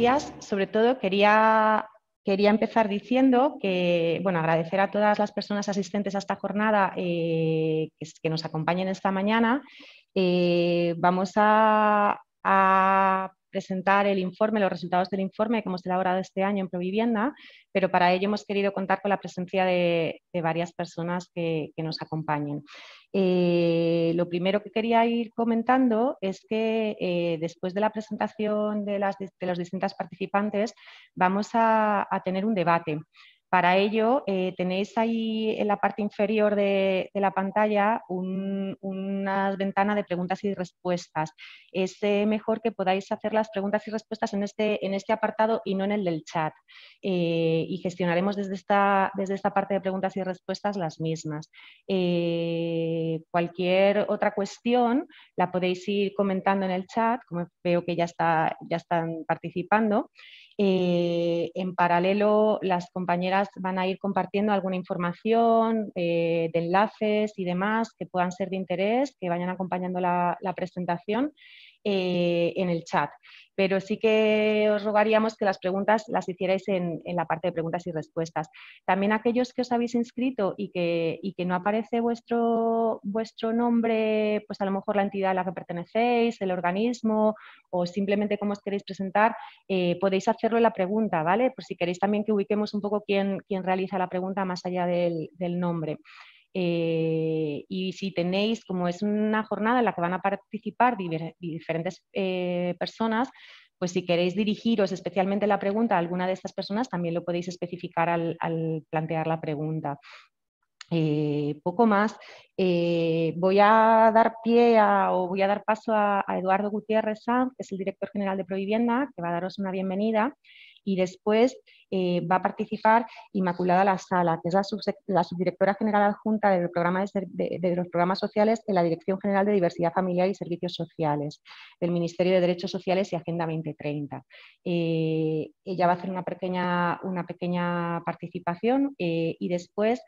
días. Sobre todo quería empezar diciendo que, bueno, agradecer a todas las personas asistentes a esta jornada que nos acompañen esta mañana. Vamos a presentar el informe, los resultados del informe que hemos elaborado este año en Provivienda, pero para ello hemos querido contar con la presencia de varias personas que nos acompañen. Lo primero que quería ir comentando es que después de la presentación de los distintos participantes vamos a tener un debate. Para ello tenéis ahí en la parte inferior de la pantalla una ventana de preguntas y respuestas. Es mejor que podáis hacer las preguntas y respuestas en este apartado y no en el del chat. Y gestionaremos desde esta parte de preguntas y respuestas las mismas. Cualquier otra cuestión la podéis ir comentando en el chat, como veo que ya están participando. En paralelo, las compañeras van a ir compartiendo alguna información de enlaces y demás que puedan ser de interés, que vayan acompañando la presentación en el chat. Pero sí que os rogaríamos que las preguntas las hicierais en la parte de preguntas y respuestas. También aquellos que os habéis inscrito y que no aparece vuestro nombre, pues a lo mejor la entidad a la que pertenecéis, el organismo o simplemente cómo os queréis presentar, podéis hacerlo en la pregunta, ¿vale? Por si queréis también que ubiquemos un poco quién realiza la pregunta más allá del nombre. Y si tenéis, como es una jornada en la que van a participar diferentes personas, pues si queréis dirigiros especialmente la pregunta a alguna de estas personas, también lo podéis especificar al plantear la pregunta. Poco más. Voy a dar paso a Eduardo Gutiérrez Sanz, que es el director general de Provivienda, que va a daros una bienvenida. Y después va a participar Inmaculada La Sala, que es la subdirectora general adjunta del programa de los programas sociales en la Dirección General de Diversidad Familiar y Servicios Sociales del Ministerio de Derechos Sociales y Agenda 2030. Ella va a hacer una pequeña participación y después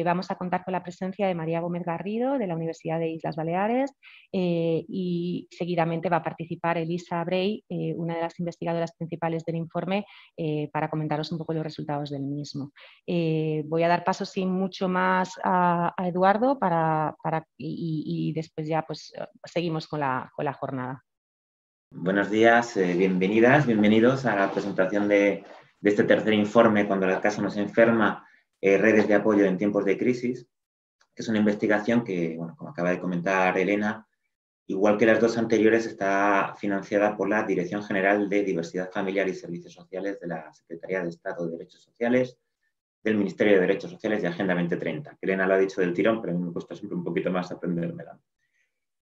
vamos a contar con la presencia de María Gómez Garrido, de la Universidad de Islas Baleares, y seguidamente va a participar Elisa Bray, una de las investigadoras principales del informe, para comentaros un poco los resultados del mismo. Voy a dar paso sin mucho más a Eduardo y después ya pues seguimos con la jornada. Buenos días, bienvenidas, bienvenidos a la presentación de este tercer informe Cuando la casa nos enferma, redes de apoyo en tiempos de crisis, que es una investigación que, bueno, como acaba de comentar Elena, igual que las dos anteriores, está financiada por la Dirección General de Diversidad Familiar y Servicios Sociales de la Secretaría de Estado de Derechos Sociales, del Ministerio de Derechos Sociales y Agenda 2030. Elena lo ha dicho del tirón, pero a mí me cuesta siempre un poquito más aprendérmela.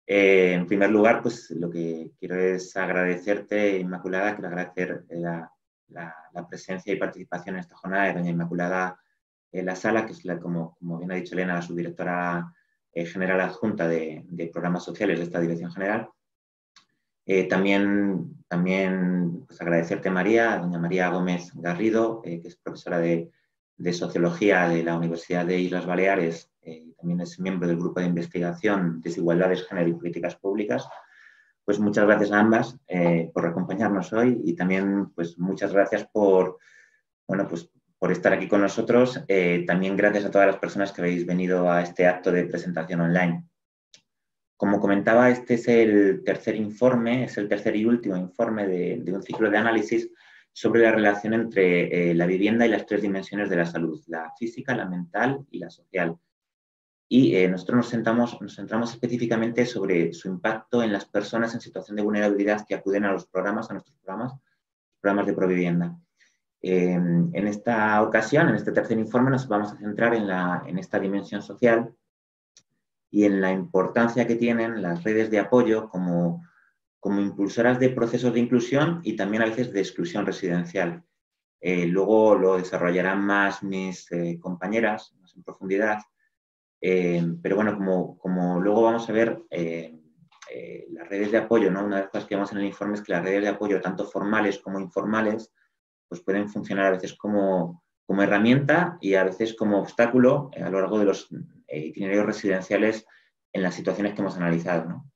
En primer lugar, pues lo que quiero es agradecerte, Inmaculada, quiero agradecer la presencia y participación en esta jornada de doña Inmaculada La Sala, que es, como bien ha dicho Elena, la subdirectora general adjunta de programas sociales de esta dirección general. También pues, agradecerte, María, doña María Gómez Garrido, que es profesora de Sociología de la Universidad de Islas Baleares, también es miembro del grupo de investigación Desigualdades, Género y Políticas Públicas. Pues muchas gracias a ambas por acompañarnos hoy y también pues muchas gracias por estar aquí con nosotros. También gracias a todas las personas que habéis venido a este acto de presentación online. Como comentaba, este es el tercer informe, es el tercer y último informe de un ciclo de análisis sobre la relación entre la vivienda y las tres dimensiones de la salud, la física, la mental y la social. Y nosotros nos centramos específicamente sobre su impacto en las personas en situación de vulnerabilidad que acuden a nuestros programas de Provivienda. En esta ocasión, en este tercer informe, nos vamos a centrar en esta dimensión social y en la importancia que tienen las redes de apoyo como impulsoras de procesos de inclusión y también a veces de exclusión residencial. Luego lo desarrollarán más mis compañeras, más en profundidad, pero bueno, como luego vamos a ver, las redes de apoyo, ¿no? Una de las cosas que vemos en el informe es que las redes de apoyo, tanto formales como informales, pues pueden funcionar a veces como herramienta y a veces como obstáculo a lo largo de los itinerarios residenciales en las situaciones que hemos analizado, ¿no?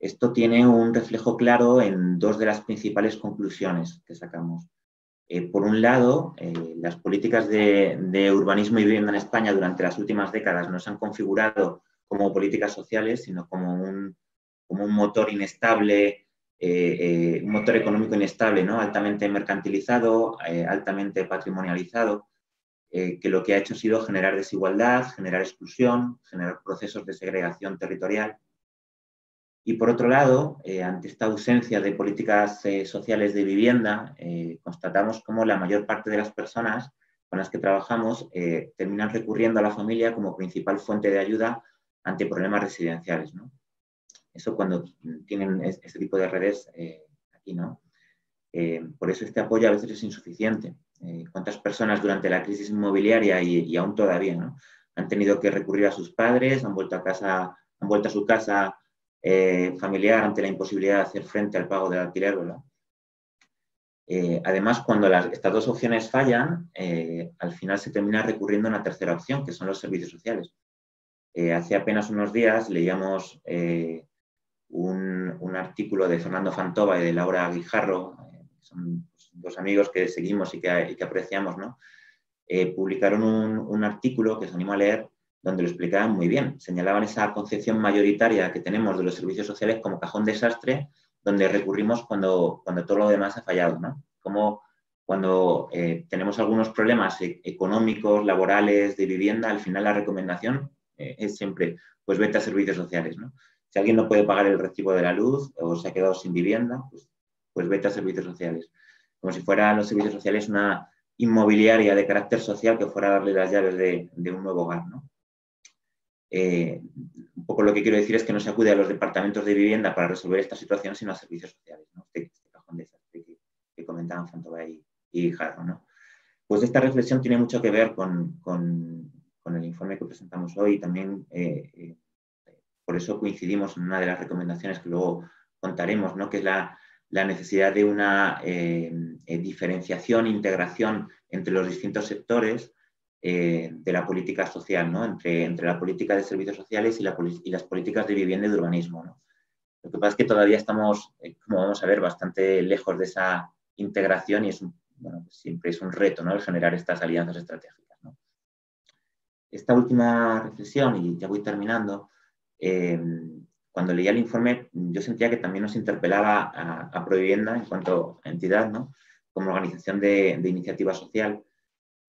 Esto tiene un reflejo claro en dos de las principales conclusiones que sacamos. Por un lado, las políticas de urbanismo y vivienda en España durante las últimas décadas no se han configurado como políticas sociales, sino como un motor inestable, un motor económico inestable, ¿no? Altamente mercantilizado, altamente patrimonializado, que lo que ha hecho ha sido generar desigualdad, generar exclusión, generar procesos de segregación territorial. Y por otro lado, ante esta ausencia de políticas sociales de vivienda, constatamos cómo la mayor parte de las personas con las que trabajamos terminan recurriendo a la familia como principal fuente de ayuda ante problemas residenciales, ¿no? Eso cuando tienen este tipo de redes aquí, ¿no? Por eso este apoyo a veces es insuficiente. ¿Cuántas personas durante la crisis inmobiliaria y aún todavía, ¿no?, han tenido que recurrir a sus padres, han vuelto a su casa familiar ante la imposibilidad de hacer frente al pago del alquiler, ¿verdad? Además, cuando estas dos opciones fallan, al final se termina recurriendo a una tercera opción, que son los servicios sociales. Hace apenas unos días leíamos un artículo de Fernando Fantova y de Laura Guijarro, son dos amigos que seguimos y que apreciamos, ¿no? Publicaron un artículo que os animo a leer, donde lo explicaban muy bien. Señalaban esa concepción mayoritaria que tenemos de los servicios sociales como cajón desastre, donde recurrimos cuando todo lo demás ha fallado, ¿no? Como cuando tenemos algunos problemas económicos, laborales, de vivienda, al final la recomendación es siempre, pues vete a servicios sociales, ¿no? Si alguien no puede pagar el recibo de la luz o se ha quedado sin vivienda, pues vete a servicios sociales. Como si fueran los servicios sociales una inmobiliaria de carácter social que fuera a darle las llaves de un nuevo hogar, ¿no? Un poco lo que quiero decir es que no se acude a los departamentos de vivienda para resolver esta situación, sino a servicios sociales, ¿no? Este cajón de desastre que comentaban Fantova y Jarro, ¿no? Pues esta reflexión tiene mucho que ver con el informe que presentamos hoy y también por eso coincidimos en una de las recomendaciones que luego contaremos, ¿no?, que es la necesidad de una diferenciación, integración entre los distintos sectores de la política social, ¿no?, entre la política de servicios sociales y las políticas de vivienda y de urbanismo, ¿no? Lo que pasa es que todavía estamos, como vamos a ver, bastante lejos de esa integración y siempre es un reto, ¿no?, el generar estas alianzas estratégicas, ¿no? Esta última reflexión, y ya voy terminando, cuando leía el informe yo sentía que también nos interpelaba a Provivienda en cuanto a entidad, ¿no?, como organización de iniciativa social,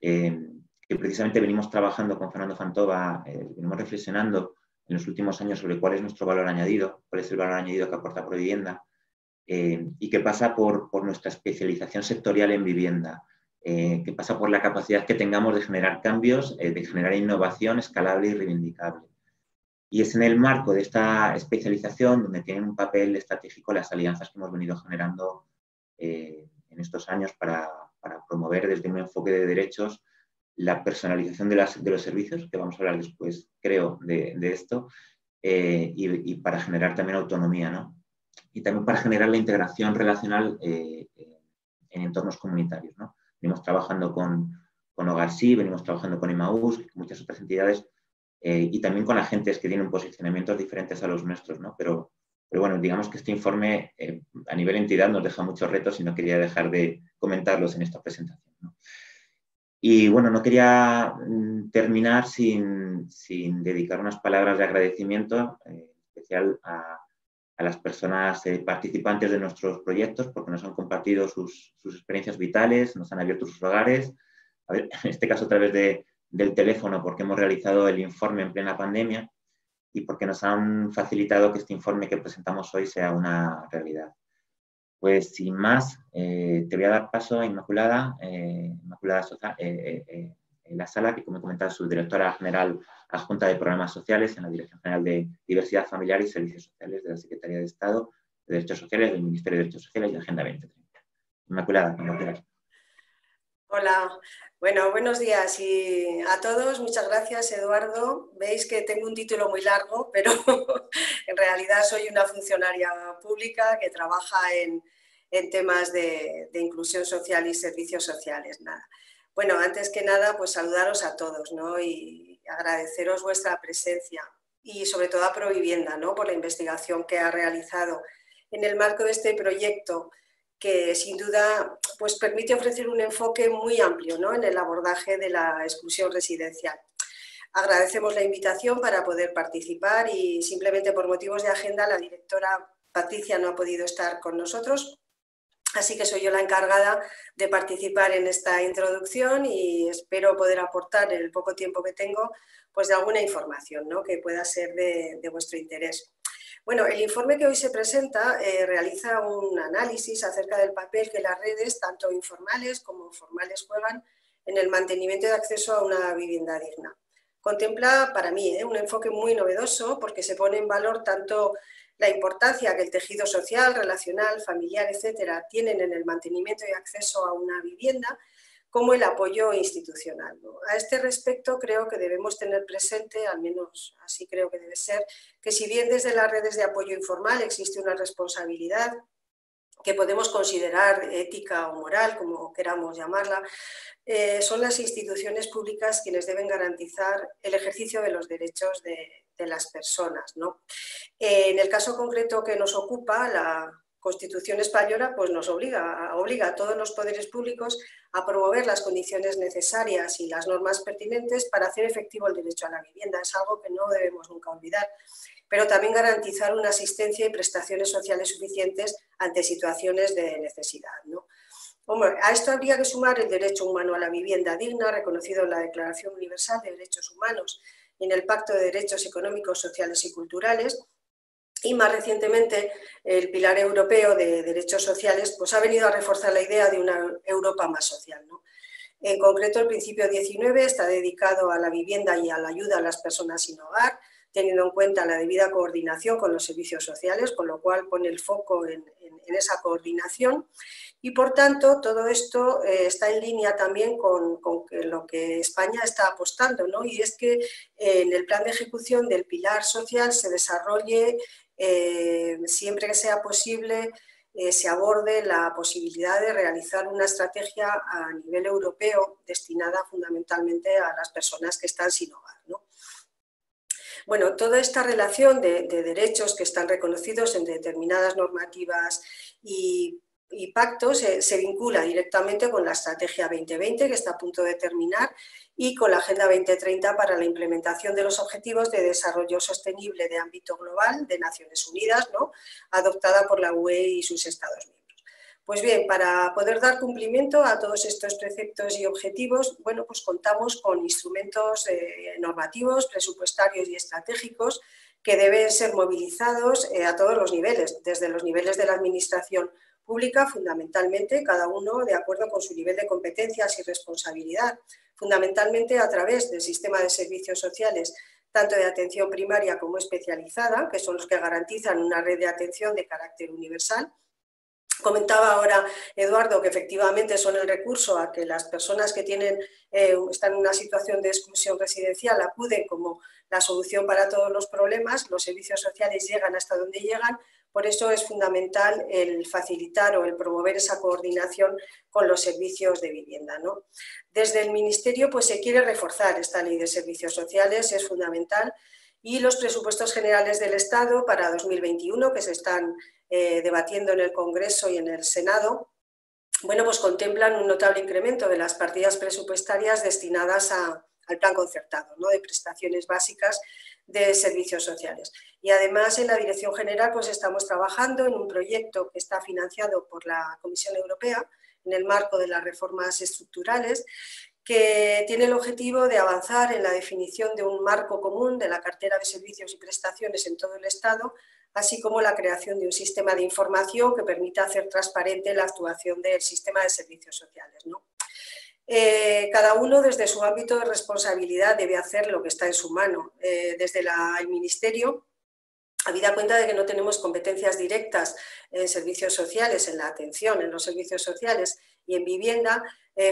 que precisamente venimos trabajando con Fernando Fantova, venimos reflexionando en los últimos años sobre cuál es nuestro valor añadido, cuál es el valor añadido que aporta Provivienda, y que pasa por nuestra especialización sectorial en vivienda, que pasa por la capacidad que tengamos de generar cambios, de generar innovación escalable y reivindicable. Y es en el marco de esta especialización donde tienen un papel estratégico las alianzas que hemos venido generando en estos años para promover desde un enfoque de derechos la personalización de los servicios, que vamos a hablar después, creo, de esto, y para generar también autonomía, ¿no? Y también para generar la integración relacional en entornos comunitarios, ¿no? Venimos trabajando con Hogar Sí, venimos trabajando con Emaús, con muchas otras entidades, y también con agentes que tienen posicionamientos diferentes a los nuestros, ¿no? Pero bueno, digamos que este informe a nivel entidad nos deja muchos retos y no quería dejar de comentarlos en esta presentación, ¿no? Y bueno, no quería terminar sin dedicar unas palabras de agradecimiento especial a las personas participantes de nuestros proyectos, porque nos han compartido sus experiencias vitales, nos han abierto sus hogares, en este caso a través del teléfono, porque hemos realizado el informe en plena pandemia y porque nos han facilitado que este informe que presentamos hoy sea una realidad. Pues sin más, te voy a dar paso a Inmaculada Sosa, en la sala, que como comentaba, es subdirectora general adjunta de Programas Sociales en la Dirección General de Diversidad Familiar y Servicios Sociales de la Secretaría de Estado de Derechos Sociales, del Ministerio de Derechos Sociales y Agenda 2030. Inmaculada, cuando quieras. Hola, bueno, buenos días y a todos. Muchas gracias, Eduardo. Veis que tengo un título muy largo, pero en realidad soy una funcionaria pública que trabaja en temas de inclusión social y servicios sociales. Nada. Bueno, antes que nada, pues saludaros a todos, ¿no?, y agradeceros vuestra presencia. y sobre todo a Provivienda, ¿no? Por la investigación que ha realizado en el marco de este proyecto, que sin duda pues, permite ofrecer un enfoque muy amplio, ¿no? En el abordaje de la exclusión residencial. Agradecemos la invitación para poder participar y simplemente por motivos de agenda la directora Patricia no ha podido estar con nosotros, así que soy yo la encargada de participar en esta introducción y espero poder aportar en el poco tiempo que tengo pues de alguna información, ¿no? Que pueda ser de vuestro interés. Bueno, el informe que hoy se presenta realiza un análisis acerca del papel que las redes, tanto informales como formales, juegan en el mantenimiento de acceso a una vivienda digna. Contempla, para mí, un enfoque muy novedoso porque se pone en valor tanto la importancia que el tejido social, relacional, familiar, etcétera, tienen en el mantenimiento y acceso a una vivienda, como el apoyo institucional, ¿no? A este respecto creo que debemos tener presente, al menos así creo que debe ser, que si bien desde las redes de apoyo informal existe una responsabilidad que podemos considerar ética o moral, como queramos llamarla, son las instituciones públicas quienes deben garantizar el ejercicio de los derechos de las personas, ¿no? En el caso concreto que nos ocupa, la Constitución española pues nos obliga a todos los poderes públicos a promover las condiciones necesarias y las normas pertinentes para hacer efectivo el derecho a la vivienda. Es algo que no debemos nunca olvidar, pero también garantizar una asistencia y prestaciones sociales suficientes ante situaciones de necesidad, ¿no? Hombre, a esto habría que sumar el derecho humano a la vivienda digna, reconocido en la Declaración Universal de Derechos Humanos y en el Pacto de Derechos Económicos, Sociales y Culturales, y más recientemente el Pilar Europeo de Derechos Sociales pues ha venido a reforzar la idea de una Europa más social, ¿no? En concreto, el principio 19 está dedicado a la vivienda y a la ayuda a las personas sin hogar, teniendo en cuenta la debida coordinación con los servicios sociales, con lo cual pone el foco en esa coordinación. Y, por tanto, todo esto está en línea también con lo que España está apostando, ¿no? Y es que en el plan de ejecución del pilar social se desarrolle, siempre que sea posible, se aborde la posibilidad de realizar una estrategia a nivel europeo destinada fundamentalmente a las personas que están sin hogar, ¿no? Bueno, toda esta relación de derechos que están reconocidos en determinadas normativas y pactos se vincula directamente con la Estrategia 2020, que está a punto de terminar, y con la Agenda 2030 para la implementación de los Objetivos de Desarrollo Sostenible de ámbito global de Naciones Unidas, ¿no? Adoptada por la UE y sus Estados miembros. Pues bien, para poder dar cumplimiento a todos estos preceptos y objetivos, bueno, pues contamos con instrumentos normativos, presupuestarios y estratégicos que deben ser movilizados a todos los niveles, desde los niveles de la administración pública, fundamentalmente, cada uno de acuerdo con su nivel de competencias y responsabilidad, fundamentalmente a través del sistema de servicios sociales, tanto de atención primaria como especializada, que son los que garantizan una red de atención de carácter universal. Comentaba ahora Eduardo que efectivamente son el recurso a que las personas que están en una situación de exclusión residencial acuden como la solución para todos los problemas. Los servicios sociales llegan hasta donde llegan, por eso es fundamental el facilitar o el promover esa coordinación con los servicios de vivienda, ¿no? Desde el Ministerio pues, se quiere reforzar esta ley de servicios sociales, es fundamental, y los presupuestos generales del Estado para 2021 que se están debatiendo en el Congreso y en el Senado, bueno, pues contemplan un notable incremento de las partidas presupuestarias destinadas al plan concertado, ¿no? De prestaciones básicas de servicios sociales. Y además en la Dirección General pues estamos trabajando en un proyecto que está financiado por la Comisión Europea en el marco de las reformas estructurales, que tiene el objetivo de avanzar en la definición de un marco común de la cartera de servicios y prestaciones en todo el Estado, así como la creación de un sistema de información que permita hacer transparente la actuación del sistema de servicios sociales, ¿no? Cada uno desde su ámbito de responsabilidad debe hacer lo que está en su mano. Desde el Ministerio, habida cuenta de que no tenemos competencias directas en servicios sociales, en la atención, en los servicios sociales y en vivienda,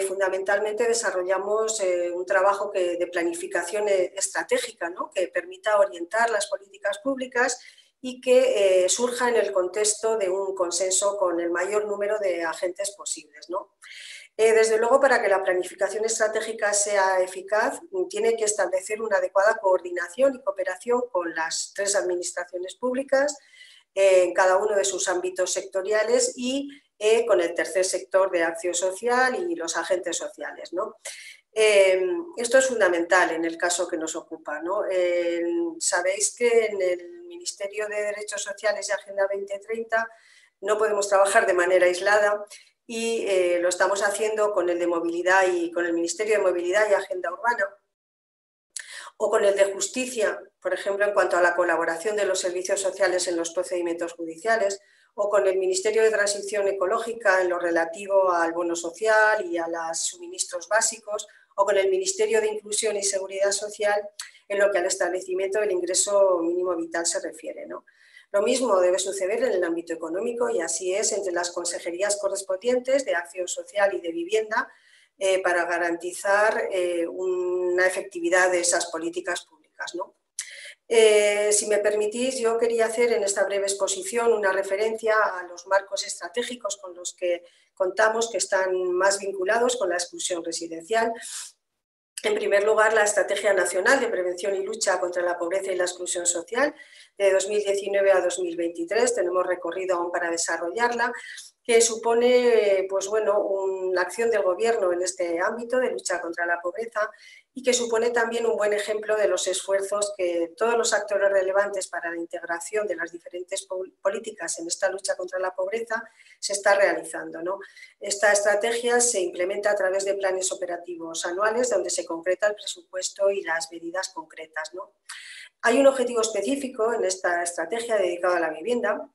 fundamentalmente desarrollamos un trabajo de planificación estratégica, ¿no? Que permita orientar las políticas públicas y que surja en el contexto de un consenso con el mayor número de agentes posibles, ¿no? Desde luego, para que la planificación estratégica sea eficaz, tiene que establecer una adecuada coordinación y cooperación con las 3 administraciones públicas, en cada uno de sus ámbitos sectoriales y con el tercer sector de acción social y los agentes sociales, ¿no? Esto es fundamental en el caso que nos ocupa, ¿no? Sabéis que en el Ministerio de Derechos Sociales y Agenda 2030 no podemos trabajar de manera aislada y lo estamos haciendo con el de Movilidad y con el Ministerio de Movilidad y Agenda Urbana, o con el de Justicia, por ejemplo, en cuanto a la colaboración de los servicios sociales en los procedimientos judiciales, o con el Ministerio de Transición Ecológica en lo relativo al bono social y a los suministros básicos, o con el Ministerio de Inclusión y Seguridad Social en lo que al establecimiento del ingreso mínimo vital se refiere, ¿no? Lo mismo debe suceder en el ámbito económico y así es entre las consejerías correspondientes de Acción Social y de Vivienda para garantizar una efectividad de esas políticas públicas, ¿no? Si me permitís, yo quería hacer en esta breve exposición una referencia a los marcos estratégicos con los que contamos, que están más vinculados con la exclusión residencial. En primer lugar, la Estrategia Nacional de Prevención y Lucha contra la Pobreza y la Exclusión Social de 2019 a 2023. Tenemos recorrido aún para desarrollarla, que supone pues bueno, una acción del Gobierno en este ámbito de lucha contra la pobreza y que supone también un buen ejemplo de los esfuerzos que todos los actores relevantes para la integración de las diferentes políticas en esta lucha contra la pobreza se está realizando, ¿no? Esta estrategia se implementa a través de planes operativos anuales donde se concreta el presupuesto y las medidas concretas, ¿no? Hay un objetivo específico en esta estrategia dedicado a la vivienda,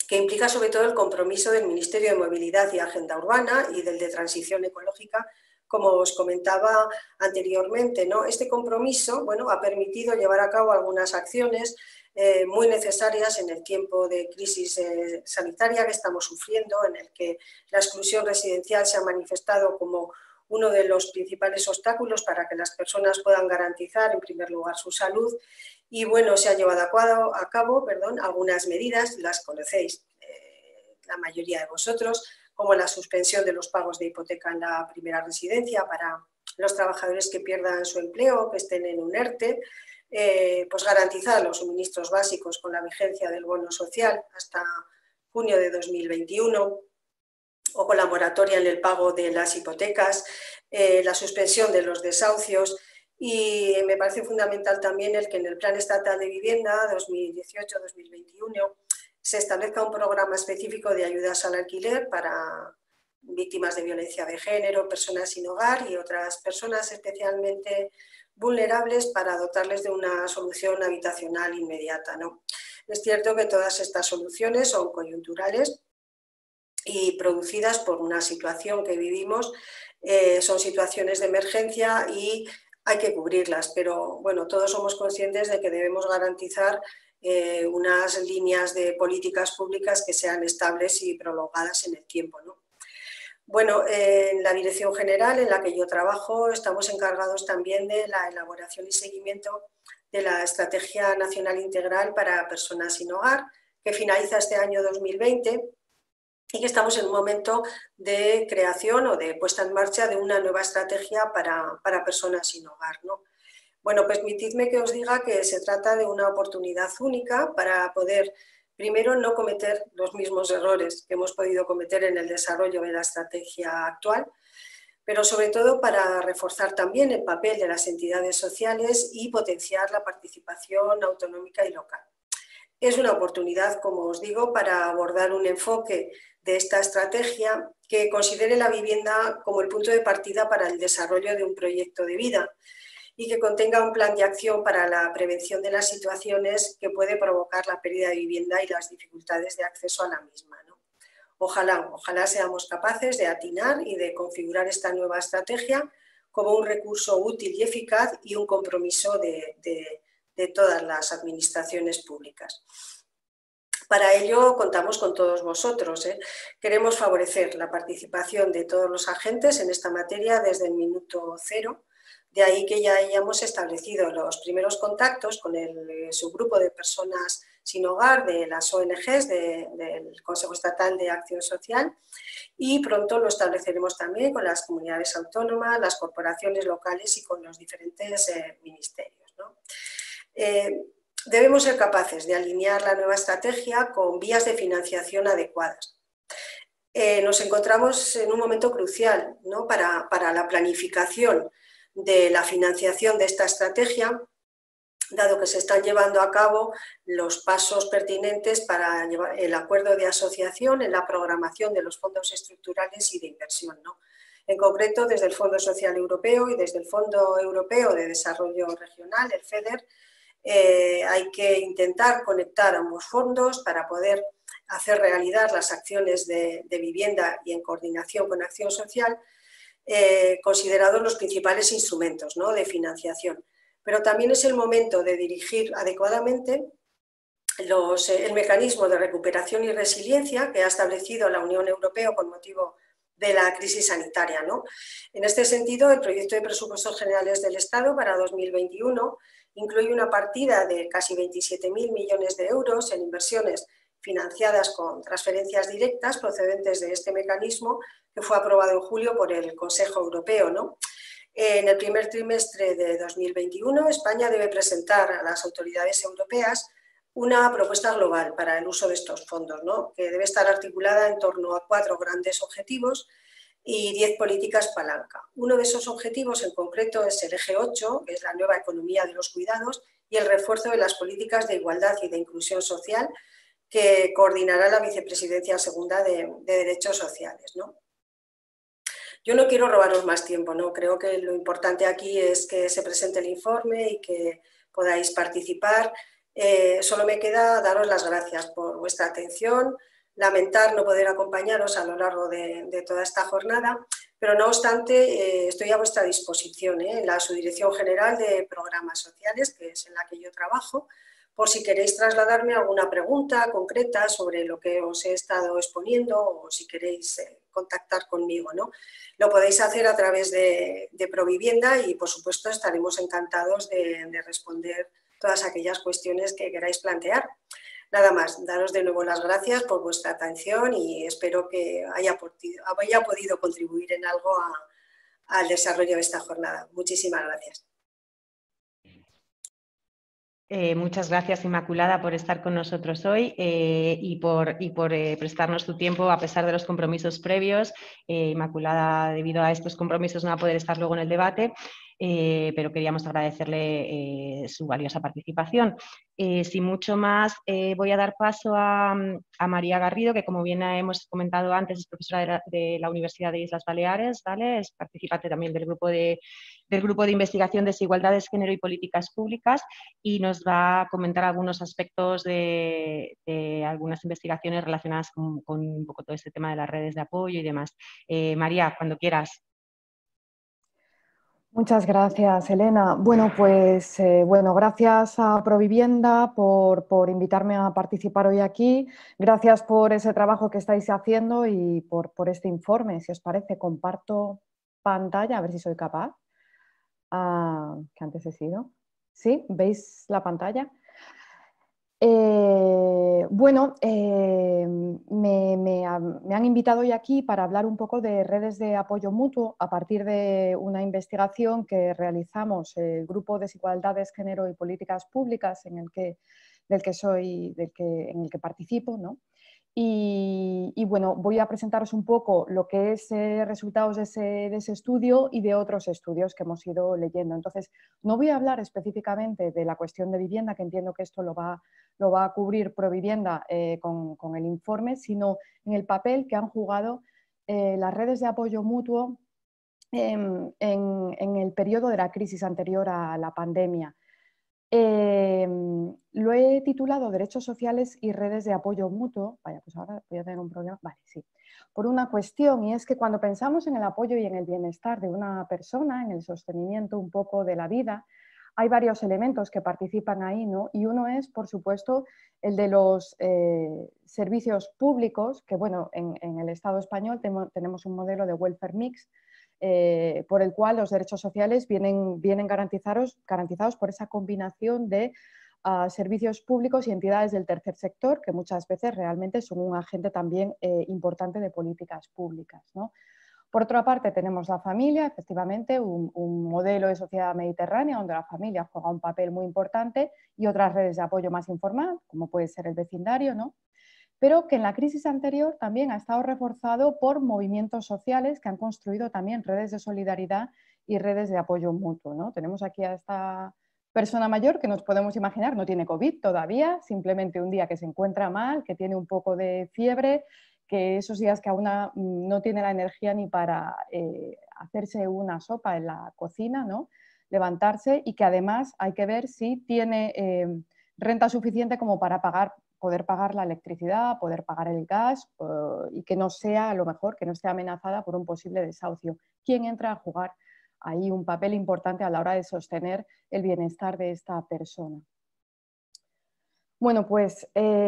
que implica sobre todo el compromiso del Ministerio de Movilidad y Agenda Urbana y del de Transición Ecológica, como os comentaba anteriormente, ¿no? Este compromiso, bueno, ha permitido llevar a cabo algunas acciones muy necesarias en el tiempo de crisis sanitaria que estamos sufriendo, en el que la exclusión residencial se ha manifestado como uno de los principales obstáculos para que las personas puedan garantizar, en primer lugar, su salud. Y bueno, se han llevado a cabo algunas medidas, las conocéis la mayoría de vosotros, como la suspensión de los pagos de hipoteca en la primera residencia para los trabajadores que pierdan su empleo o que estén en un ERTE, pues garantizar los suministros básicos con la vigencia del bono social hasta junio de 2021, o con la moratoria en el pago de las hipotecas, la suspensión de los desahucios. Y me parece fundamental también el que en el Plan Estatal de Vivienda 2018-2021 se establezca un programa específico de ayudas al alquiler para víctimas de violencia de género, personas sin hogar y otras personas especialmente vulnerables para dotarles de una solución habitacional inmediata, ¿no? Es cierto que todas estas soluciones son coyunturales y producidas por una situación que vivimos, son situaciones de emergencia y hay que cubrirlas, pero bueno, todos somos conscientes de que debemos garantizar unas líneas de políticas públicas que sean estables y prolongadas en el tiempo, ¿no? Bueno, en la dirección general en la que yo trabajo estamos encargados también de la elaboración y seguimiento de la Estrategia Nacional Integral para Personas sin Hogar, que finaliza este año 2020 y que estamos en un momento de creación o de puesta en marcha de una nueva estrategia para personas sin hogar, ¿no? Bueno, permitidme que os diga que se trata de una oportunidad única para poder, primero, no cometer los mismos errores que hemos podido cometer en el desarrollo de la estrategia actual, pero sobre todo para reforzar también el papel de las entidades sociales y potenciar la participación autonómica y local. Es una oportunidad, como os digo, para abordar un enfoque de esta estrategia que considere la vivienda como el punto de partida para el desarrollo de un proyecto de vida y que contenga un plan de acción para la prevención de las situaciones que puede provocar la pérdida de vivienda y las dificultades de acceso a la misma, ¿no? Ojalá seamos capaces de atinar y de configurar esta nueva estrategia como un recurso útil y eficaz y un compromiso de todas las administraciones públicas. Para ello contamos con todos vosotros, ¿eh? Queremos favorecer la participación de todos los agentes en esta materia desde el minuto cero. De ahí que ya hayamos establecido los primeros contactos con el subgrupo de personas Sin Hogar, de las ONGs, del Consejo Estatal de Acción Social, y pronto lo estableceremos también con las comunidades autónomas, las corporaciones locales y con los diferentes ministerios, ¿no? Debemos ser capaces de alinear la nueva estrategia con vías de financiación adecuadas. Nos encontramos en un momento crucial, ¿no?, para la planificación de la financiación de esta estrategia, dado que se están llevando a cabo los pasos pertinentes para el acuerdo de asociación en la programación de los fondos estructurales y de inversión, ¿no? En concreto, desde el Fondo Social Europeo y desde el Fondo Europeo de Desarrollo Regional, el FEDER, hay que intentar conectar ambos fondos para poder hacer realidad las acciones de vivienda y en coordinación con Acción Social, considerados los principales instrumentos, ¿no?, de financiación. Pero también es el momento de dirigir adecuadamente el mecanismo de recuperación y resiliencia que ha establecido la Unión Europea con motivo de la crisis sanitaria, ¿no? En este sentido, el proyecto de presupuestos generales del Estado para 2021 incluye una partida de casi 27.000 millones de euros en inversiones financiadas con transferencias directas procedentes de este mecanismo que fue aprobado en julio por el Consejo Europeo, ¿no? En el primer trimestre de 2021, España debe presentar a las autoridades europeas una propuesta global para el uso de estos fondos, ¿no?, que debe estar articulada en torno a 4 grandes objetivos y 10 políticas palanca. Uno de esos objetivos en concreto es el eje 8, que es la nueva economía de los cuidados, y el refuerzo de las políticas de igualdad y de inclusión social, que coordinará la Vicepresidencia Segunda de Derechos Sociales, ¿no? Yo no quiero robaros más tiempo, ¿no? Creo que lo importante aquí es que se presente el informe y que podáis participar. Solo me queda daros las gracias por vuestra atención, lamentar no poder acompañaros a lo largo de toda esta jornada, pero no obstante estoy a vuestra disposición, en la Subdirección General de Programas Sociales, que es en la que yo trabajo, por si queréis trasladarme alguna pregunta concreta sobre lo que os he estado exponiendo o si queréis contactar conmigo, ¿no? Lo podéis hacer a través de Provivienda y, por supuesto, estaremos encantados de responder todas aquellas cuestiones que queráis plantear. Nada más, daros de nuevo las gracias por vuestra atención y espero que haya podido contribuir en algo al desarrollo de esta jornada. Muchísimas gracias. Muchas gracias, Inmaculada, por estar con nosotros hoy y por prestarnos tu tiempo a pesar de los compromisos previos. Inmaculada, debido a estos compromisos, no va a poder estar luego en el debate, pero queríamos agradecerle su valiosa participación. Sin mucho más, voy a dar paso a María Garrido, que, como bien hemos comentado antes, es profesora de la Universidad de Islas Baleares, ¿vale? Es participante también del grupo de investigación Desigualdades, Género y Políticas Públicas, y nos va a comentar algunos aspectos de algunas investigaciones relacionadas con un poco todo este tema de las redes de apoyo y demás. María, cuando quieras. Muchas gracias, Elena. Bueno, pues gracias a Provivienda por invitarme a participar hoy aquí. Gracias por ese trabajo que estáis haciendo y por este informe. Si os parece, comparto pantalla, a ver si soy capaz. Que antes he sido. ¿Sí? ¿Veis la pantalla? Me han invitado hoy aquí para hablar un poco de redes de apoyo mutuo a partir de una investigación que realizamos el Grupo Desigualdades, Género y Políticas Públicas en el que participo, ¿no? Y bueno, voy a presentaros un poco lo que es resultados de ese estudio y de otros estudios que hemos ido leyendo. Entonces, no voy a hablar específicamente de la cuestión de vivienda, que entiendo que esto lo va a cubrir Provivienda con el informe, sino en el papel que han jugado las redes de apoyo mutuo en el periodo de la crisis anterior a la pandemia. Lo he titulado Derechos Sociales y Redes de Apoyo Mutuo. Vaya, pues ahora voy a tener un problema. Vale, sí. Por una cuestión, y es que cuando pensamos en el apoyo y en el bienestar de una persona, en el sostenimiento un poco de la vida, hay varios elementos que participan ahí, ¿no? Y uno es, por supuesto, el de los servicios públicos, que bueno, en el Estado español tenemos un modelo de welfare mix, por el cual los derechos sociales vienen garantizados por esa combinación de a servicios públicos y entidades del tercer sector, que muchas veces realmente son un agente también importante de políticas públicas, ¿no? Por otra parte, tenemos la familia, efectivamente, un modelo de sociedad mediterránea donde la familia juega un papel muy importante y otras redes de apoyo más informal, como puede ser el vecindario, ¿no? Pero que en la crisis anterior también ha estado reforzado por movimientos sociales que han construido también redes de solidaridad y redes de apoyo mutuo, ¿no? Tenemos aquí a esta persona mayor que nos podemos imaginar, no tiene COVID todavía, simplemente un día que se encuentra mal, que tiene un poco de fiebre, que esos días que aún no tiene la energía ni para hacerse una sopa en la cocina, ¿no? Levantarse, y que además hay que ver si tiene renta suficiente como para poder pagar la electricidad, poder pagar el gas y que no sea, a lo mejor, que no esté amenazada por un posible desahucio. ¿Quién entra a jugar ahí un papel importante a la hora de sostener el bienestar de esta persona? Bueno, pues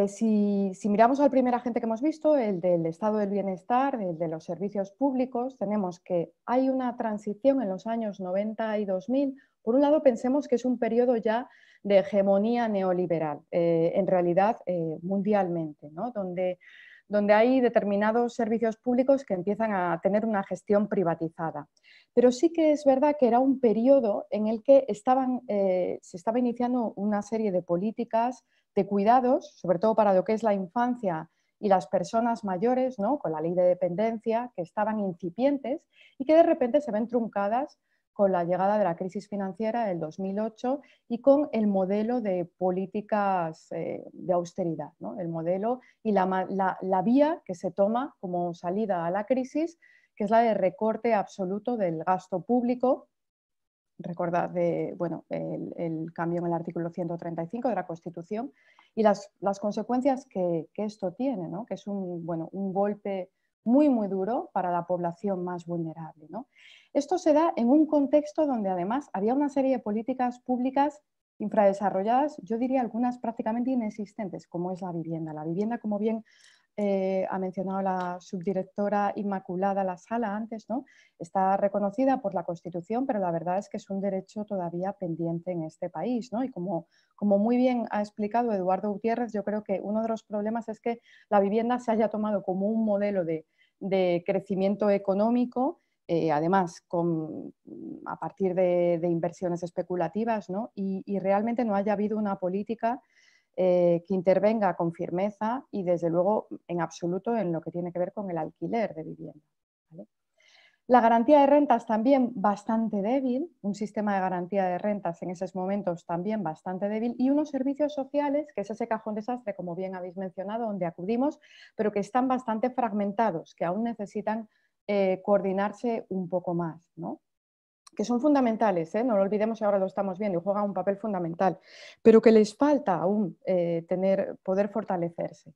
si miramos al primer agente que hemos visto, el del estado del bienestar, el de los servicios públicos, tenemos que hay una transición en los años 90 y 2000. Por un lado, pensemos que es un periodo ya de hegemonía neoliberal, en realidad mundialmente, ¿no? Donde hay determinados servicios públicos que empiezan a tener una gestión privatizada. Pero sí que es verdad que era un periodo en el que se estaba iniciando una serie de políticas de cuidados, sobre todo para lo que es la infancia y las personas mayores, ¿no? Con la ley de dependencia, que estaban incipientes y que de repente se ven truncadas con la llegada de la crisis financiera del 2008 y con el modelo de políticas de austeridad, ¿no? El modelo y la vía que se toma como salida a la crisis, que es la de recorte absoluto del gasto público. Recordad el cambio en el artículo 135 de la Constitución y las consecuencias que esto tiene, ¿no? Que es un golpe muy, muy duro para la población más vulnerable, ¿no? Esto se da en un contexto donde además había una serie de políticas públicas infradesarrolladas, yo diría algunas prácticamente inexistentes, como es la vivienda. La vivienda, como bien ha mencionado la subdirectora Inmaculada La Sala antes, ¿no? Está reconocida por la Constitución, pero la verdad es que es un derecho todavía pendiente en este país, ¿no? Y como muy bien ha explicado Eduardo Gutiérrez, yo creo que uno de los problemas es que la vivienda se haya tomado como un modelo de crecimiento económico, además a partir de inversiones especulativas, ¿no? Y realmente no haya habido una política que intervenga con firmeza y desde luego en absoluto en lo que tiene que ver con el alquiler de vivienda, ¿vale? La garantía de rentas también bastante débil, un sistema de garantía de rentas en esos momentos también bastante débil y unos servicios sociales, que es ese cajón desastre, como bien habéis mencionado, donde acudimos, pero que están bastante fragmentados, que aún necesitan coordinarse un poco más, ¿no? Que son fundamentales, no lo olvidemos y ahora lo estamos viendo y juegan un papel fundamental, pero que les falta aún poder fortalecerse.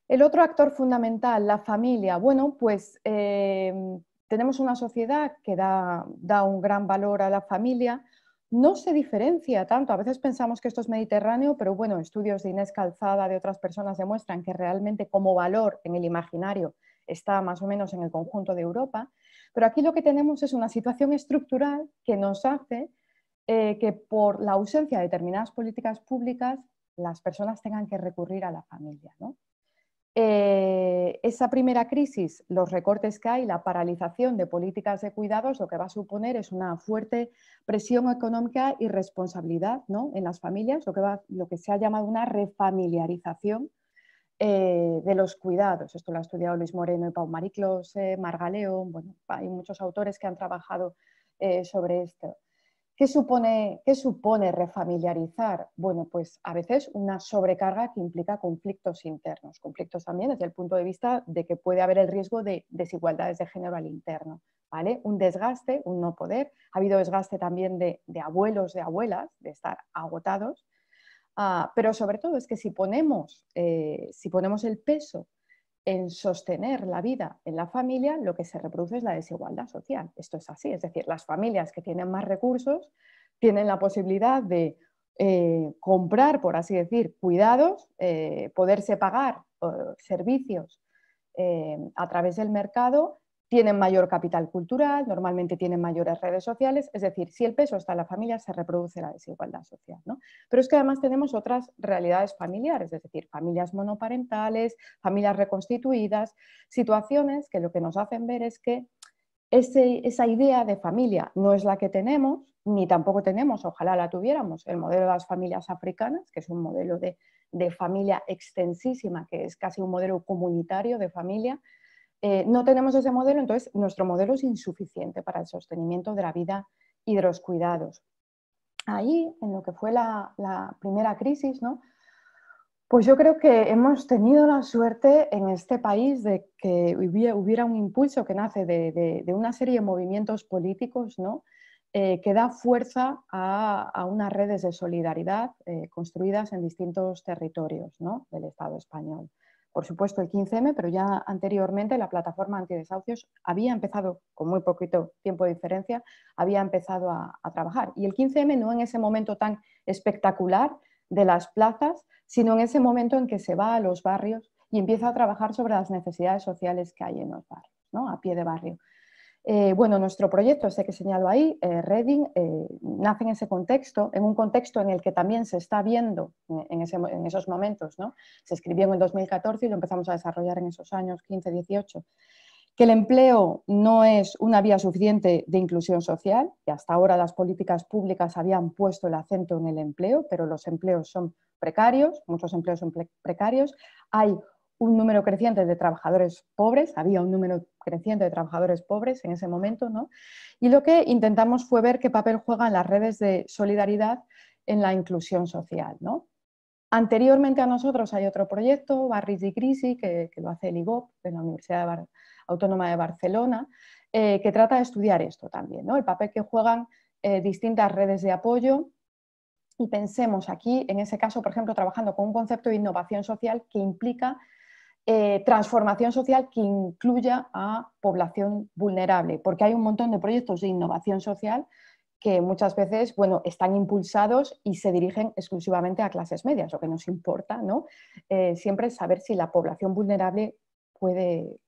El otro actor fundamental, la familia, bueno, pues tenemos una sociedad que da un gran valor a la familia, no se diferencia tanto, a veces pensamos que esto es mediterráneo, pero bueno, estudios de Inés Calzada, de otras personas demuestran que realmente como valor en el imaginario está más o menos en el conjunto de Europa. Pero aquí lo que tenemos es una situación estructural que nos hace que por la ausencia de determinadas políticas públicas las personas tengan que recurrir a la familia, ¿no? Esa primera crisis, los recortes que hay, la paralización de políticas de cuidados, lo que va a suponer es una fuerte presión económica y responsabilidad, ¿no? En las familias, lo que se ha llamado una refamiliarización de los cuidados. Esto lo ha estudiado Luis Moreno y Pau Mariclos, Margaleo. Bueno, hay muchos autores que han trabajado sobre esto. ¿Qué supone refamiliarizar? Bueno, pues a veces una sobrecarga que implica conflictos internos, conflictos también desde el punto de vista de que puede haber el riesgo de desigualdades de género al interno, ¿vale? Un desgaste, un no poder. Ha habido desgaste también de abuelos, de abuelas, de estar agotados. Pero sobre todo es que si ponemos el peso en sostener la vida en la familia, lo que se reproduce es la desigualdad social. Esto es así, es decir, las familias que tienen más recursos tienen la posibilidad de comprar, por así decir, cuidados, poderse pagar servicios a través del mercado tienen mayor capital cultural, normalmente tienen mayores redes sociales, es decir, si el peso está en la familia, se reproduce la desigualdad social, ¿no? Pero es que además tenemos otras realidades familiares, es decir, familias monoparentales, familias reconstituidas, situaciones que lo que nos hacen ver es que esa idea de familia no es la que tenemos, ni tampoco tenemos, ojalá la tuviéramos, el modelo de las familias africanas, que es un modelo de familia extensísima, que es casi un modelo comunitario de familia. No tenemos ese modelo, entonces nuestro modelo es insuficiente para el sostenimiento de la vida y de los cuidados. Ahí, en lo que fue la primera crisis, ¿no? Pues yo creo que hemos tenido la suerte en este país de que hubiera un impulso que nace de una serie de movimientos políticos, ¿no? Que da fuerza a unas redes de solidaridad construidas en distintos territorios, ¿no? Del Estado español. Por supuesto el 15M, pero ya anteriormente la plataforma antidesahucios había empezado, con muy poquito tiempo de diferencia, había empezado a trabajar. Y el 15M no en ese momento tan espectacular de las plazas, sino en ese momento en que se va a los barrios y empieza a trabajar sobre las necesidades sociales que hay en los barrios, ¿no? A pie de barrio. Bueno, nuestro proyecto, este que señalo ahí, Reading, nace en ese contexto, en un contexto en el que también se está viendo en esos momentos, ¿no? Se escribió en el 2014 y lo empezamos a desarrollar en esos años 15, 18, que el empleo no es una vía suficiente de inclusión social, y hasta ahora las políticas públicas habían puesto el acento en el empleo, pero los empleos son precarios, muchos empleos son precarios, hay un número creciente de trabajadores pobres, había un número creciente de trabajadores pobres en ese momento, ¿no? Y lo que intentamos fue ver qué papel juegan las redes de solidaridad en la inclusión social, ¿no? Anteriormente a nosotros hay otro proyecto, Barris y Crisi, que lo hace el IGOP, de la Universidad Autónoma de Barcelona, que trata de estudiar esto también, ¿no? El papel que juegan distintas redes de apoyo. Y pensemos aquí, en ese caso, por ejemplo, trabajando con un concepto de innovación social que implica transformación social que incluya a población vulnerable, porque hay un montón de proyectos de innovación social que muchas veces, bueno, están impulsados y se dirigen exclusivamente a clases medias. Lo que nos importa, ¿no? Siempre es saber si la población vulnerable puede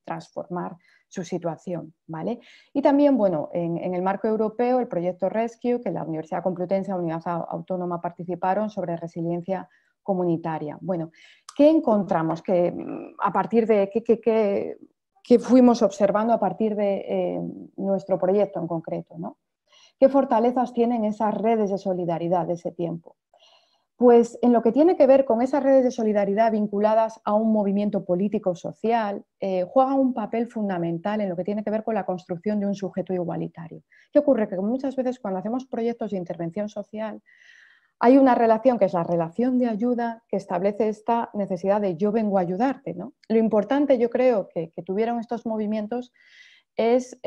transformar su situación, ¿vale? Y también, bueno, en el marco europeo, el proyecto Rescue, que la Universidad Complutense y la Universidad Autónoma participaron sobre resiliencia comunitaria. Bueno, ¿qué encontramos? A partir de qué fuimos observando a partir de nuestro proyecto en concreto, ¿no? ¿Qué fortalezas tienen esas redes de solidaridad de ese tiempo? Pues en lo que tiene que ver con esas redes de solidaridad vinculadas a un movimiento político-social, juegan un papel fundamental en lo que tiene que ver con la construcción de un sujeto igualitario. ¿Qué ocurre? Que muchas veces cuando hacemos proyectos de intervención social, hay una relación que es la relación de ayuda que establece esta necesidad de yo vengo a ayudarte, ¿no? Lo importante, yo creo, que tuvieron estos movimientos es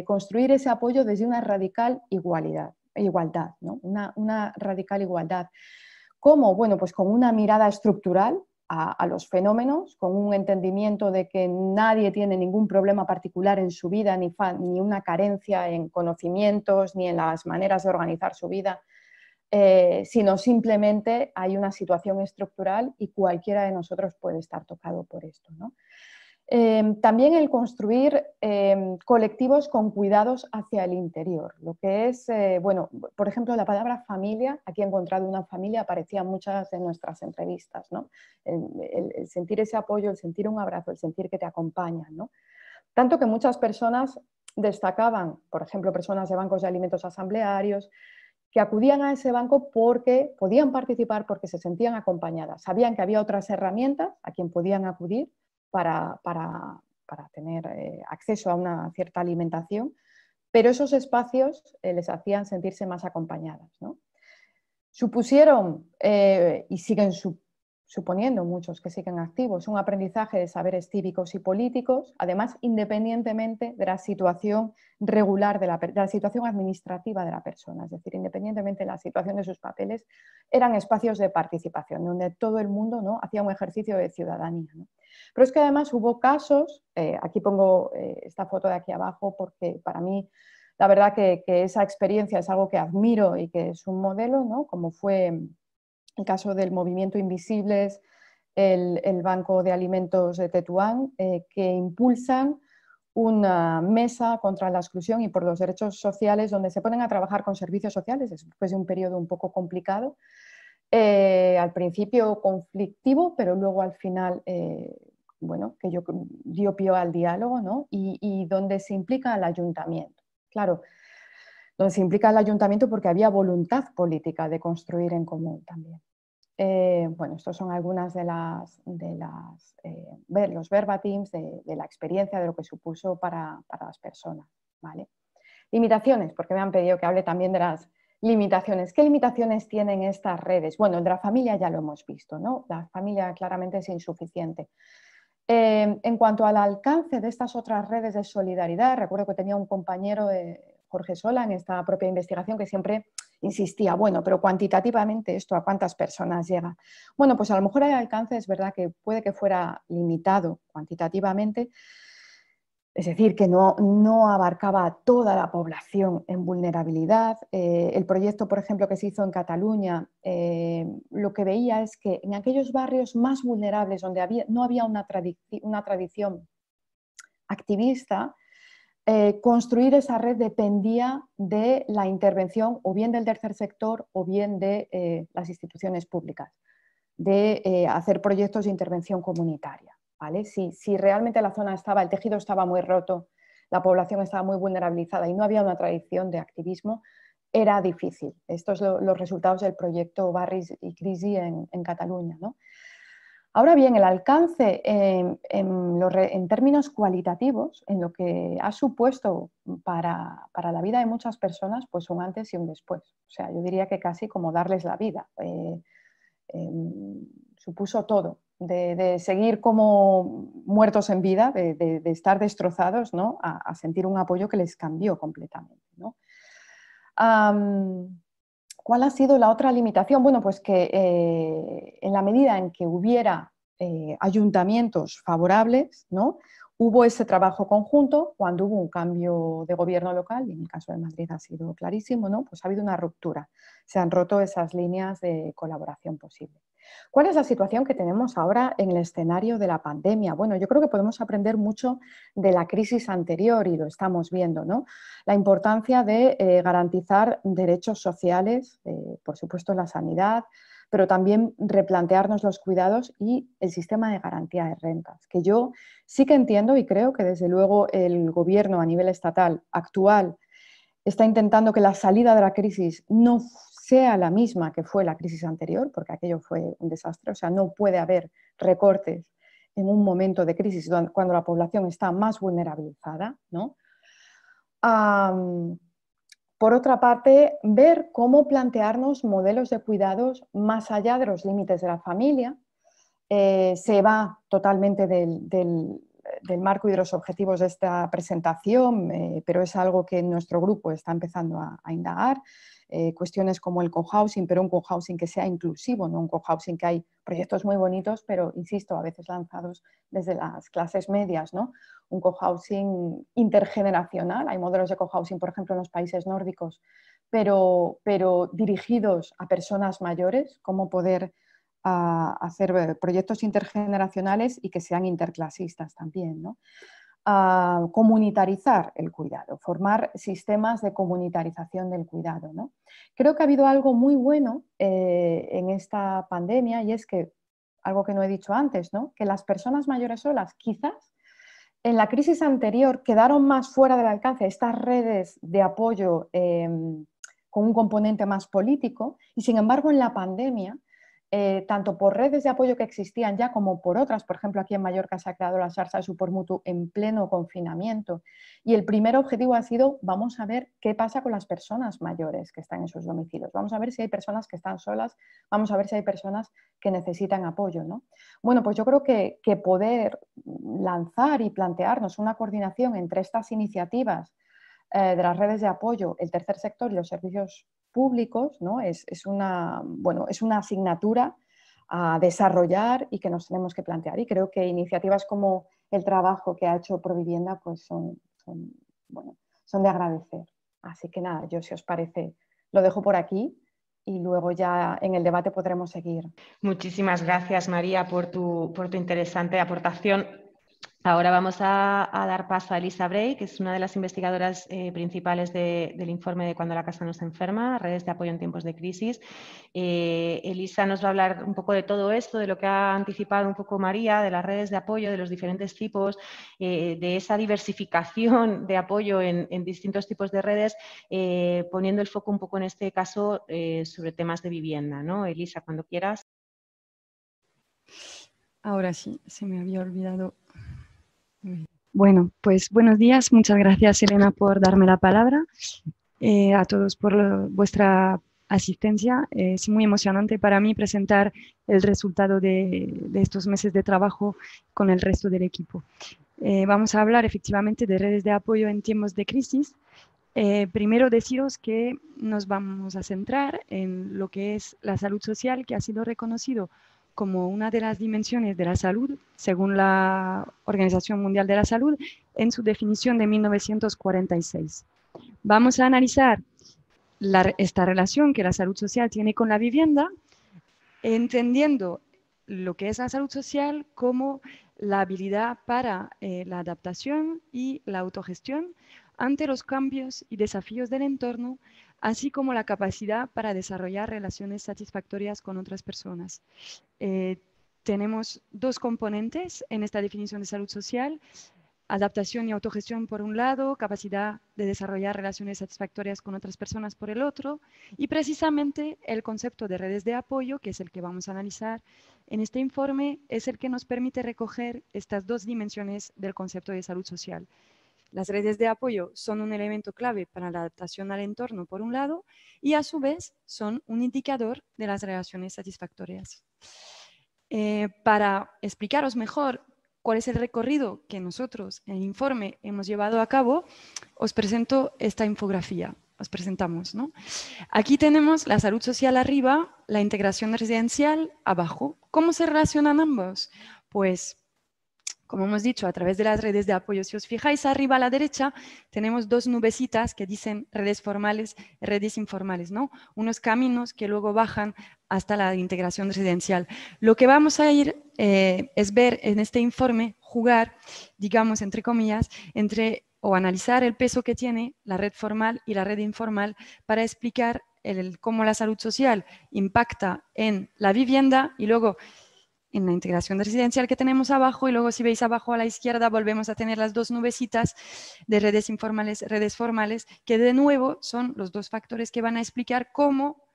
construir ese apoyo desde una radical igualdad, ¿no? Una radical igualdad. ¿Cómo? Bueno, pues con una mirada estructural a los fenómenos, con un entendimiento de que nadie tiene ningún problema particular en su vida, ni una carencia en conocimientos, ni en las maneras de organizar su vida, sino simplemente hay una situación estructural y cualquiera de nosotros puede estar tocado por esto, ¿no? También el construir colectivos con cuidados hacia el interior, lo que es, bueno, por ejemplo, la palabra familia, aquí he encontrado una familia, aparecía en muchas de nuestras entrevistas, ¿no? El sentir ese apoyo, el sentir un abrazo, el sentir que te acompañan, ¿no? Tanto que muchas personas destacaban, por ejemplo, personas de bancos de alimentos asamblearios, que acudían a ese banco porque podían participar, porque se sentían acompañadas, sabían que había otras herramientas a quien podían acudir para tener acceso a una cierta alimentación, pero esos espacios les hacían sentirse más acompañadas, ¿no? Supusieron, y siguen suponiendo muchos que siguen activos, un aprendizaje de saberes cívicos y políticos, además independientemente de la situación regular, de la situación administrativa de la persona, es decir, independientemente de la situación de sus papeles, eran espacios de participación, donde todo el mundo, ¿no?, hacía un ejercicio de ciudadanía, ¿no? Pero es que además hubo casos, aquí pongo esta foto de aquí abajo porque para mí la verdad que esa experiencia es algo que admiro y que es un modelo, ¿no?, como fue el caso del Movimiento Invisibles, el Banco de Alimentos de Tetuán, que impulsan una mesa contra la exclusión y por los derechos sociales donde se ponen a trabajar con servicios sociales después de un periodo un poco complicado, al principio conflictivo, pero luego al final, bueno, que yo dio pie al diálogo, ¿no? Y donde se implica el ayuntamiento. Claro, donde se implica el ayuntamiento porque había voluntad política de construir en común también. Bueno, estos son algunas de los verbatims de la experiencia, de lo que supuso para las personas, ¿vale? Limitaciones, porque me han pedido que hable también de las limitaciones. ¿Qué limitaciones tienen estas redes? Bueno, el de la familia ya lo hemos visto, ¿no? La familia claramente es insuficiente. En cuanto al alcance de estas otras redes de solidaridad, recuerdo que tenía un compañero, Jorge Sola, en esta propia investigación que siempre insistía, bueno, pero cuantitativamente esto a cuántas personas llega. Bueno, pues a lo mejor el alcance es verdad que puede que fuera limitado cuantitativamente, es decir, que no abarcaba a toda la población en vulnerabilidad. El proyecto, por ejemplo, que se hizo en Cataluña, lo que veía es que en aquellos barrios más vulnerables, donde no había una tradición activista, construir esa red dependía de la intervención o bien del tercer sector o bien de las instituciones públicas, de hacer proyectos de intervención comunitaria. ¿Vale? Si realmente la zona el tejido estaba muy roto, la población estaba muy vulnerabilizada y no había una tradición de activismo, era difícil. Estos son los resultados del proyecto Barris y Crisi en Cataluña, ¿no? Ahora bien, el alcance en términos cualitativos, en lo que ha supuesto para la vida de muchas personas, pues un antes y un después. O sea, yo diría que casi como darles la vida. Supuso todo, de seguir como muertos en vida, de estar destrozados, ¿no? a sentir un apoyo que les cambió completamente, ¿no? ¿Cuál ha sido la otra limitación? Bueno, pues que en la medida en que hubiera ayuntamientos favorables, ¿no? Hubo ese trabajo conjunto. Cuando hubo un cambio de gobierno local, y en el caso de Madrid ha sido clarísimo, ¿no? Pues ha habido una ruptura, se han roto esas líneas de colaboración posible. ¿Cuál es la situación que tenemos ahora en el escenario de la pandemia? Bueno, yo creo que podemos aprender mucho de la crisis anterior y lo estamos viendo, ¿no? La importancia de garantizar derechos sociales, por supuesto la sanidad, pero también replantearnos los cuidados y el sistema de garantía de rentas, que yo sí que entiendo y creo que desde luego el gobierno a nivel estatal actual está intentando que la salida de la crisis no sea la misma que fue la crisis anterior, porque aquello fue un desastre. O sea, no puede haber recortes en un momento de crisis cuando la población está más vulnerabilizada, ¿no? Por otra parte, ver cómo plantearnos modelos de cuidados más allá de los límites de la familia. Se va totalmente del marco y de los objetivos de esta presentación, pero es algo que nuestro grupo está empezando a indagar. Cuestiones como el cohousing, pero un cohousing que sea inclusivo, no un cohousing que hay proyectos muy bonitos, pero insisto, a veces lanzados desde las clases medias, ¿no? Un cohousing intergeneracional. Hay modelos de cohousing, por ejemplo, en los países nórdicos, pero dirigidos a personas mayores, cómo poder hacer proyectos intergeneracionales y que sean interclasistas también, ¿no? Comunitarizar el cuidado, formar sistemas de comunitarización del cuidado, ¿no? Creo que ha habido algo muy bueno en esta pandemia y es que, algo que no he dicho antes, ¿no? Que las personas mayores solas quizás en la crisis anterior quedaron más fuera del alcance estas redes de apoyo con un componente más político y sin embargo en la pandemia tanto por redes de apoyo que existían ya como por otras, por ejemplo aquí en Mallorca se ha creado la Xarxa de Suport Mutu en pleno confinamiento y el primer objetivo ha sido vamos a ver qué pasa con las personas mayores que están en sus domicilios, vamos a ver si hay personas que están solas, vamos a ver si hay personas que necesitan apoyo, ¿no? Bueno, pues yo creo que poder lanzar y plantearnos una coordinación entre estas iniciativas de las redes de apoyo, el tercer sector y los servicios públicos, ¿no? es una asignatura a desarrollar y que nos tenemos que plantear. Y creo que iniciativas como el trabajo que ha hecho Provivienda pues son de agradecer. Así que nada, yo si os parece lo dejo por aquí y luego ya en el debate podremos seguir. Muchísimas gracias, María, por tu interesante aportación. Ahora vamos a dar paso a Elisa Bray, que es una de las investigadoras principales del informe de Cuando la casa nos enferma, redes de apoyo en tiempos de crisis. Elisa nos va a hablar un poco de todo esto, de lo que ha anticipado un poco María, de las redes de apoyo, de los diferentes tipos, de esa diversificación de apoyo en distintos tipos de redes, poniendo el foco un poco en este caso sobre temas de vivienda, ¿no? Elisa, cuando quieras. Ahora sí, se me había olvidado. Bueno, pues buenos días. Muchas gracias, Elena, por darme la palabra. A todos por vuestra asistencia. Es muy emocionante para mí presentar el resultado de estos meses de trabajo con el resto del equipo. Vamos a hablar efectivamente de redes de apoyo en tiempos de crisis. Primero deciros que nos vamos a centrar en lo que es la salud social, que ha sido reconocido como una de las dimensiones de la salud, según la Organización Mundial de la Salud, en su definición de 1946. Vamos a analizar esta relación que la salud social tiene con la vivienda, entendiendo lo que es la salud social como la habilidad para la adaptación y la autogestión ante los cambios y desafíos del entorno, así como la capacidad para desarrollar relaciones satisfactorias con otras personas. Tenemos dos componentes en esta definición de salud social: adaptación y autogestión por un lado, capacidad de desarrollar relaciones satisfactorias con otras personas por el otro, y precisamente el concepto de redes de apoyo, que es el que vamos a analizar en este informe, es el que nos permite recoger estas dos dimensiones del concepto de salud social. Las redes de apoyo son un elemento clave para la adaptación al entorno por un lado, y a su vez son un indicador de las relaciones satisfactorias. Para explicaros mejor cuál es el recorrido que nosotros en el informe hemos llevado a cabo, os presento esta infografía. Os presentamos, ¿no? Aquí tenemos la salud social arriba, la integración residencial abajo. ¿Cómo se relacionan ambos? Pues, como hemos dicho, a través de las redes de apoyo. Si os fijáis arriba a la derecha, tenemos dos nubecitas que dicen redes formales, redes informales, ¿no? Unos caminos que luego bajan hasta la integración residencial. Lo que vamos a ir es ver en este informe, jugar, digamos, entre comillas, o analizar el peso que tiene la red formal y la red informal para explicar cómo la salud social impacta en la vivienda y luego en la integración residencial que tenemos abajo, y luego si veis abajo a la izquierda volvemos a tener las dos nubecitas de redes informales, redes formales, que de nuevo son los dos factores que van a explicar cómo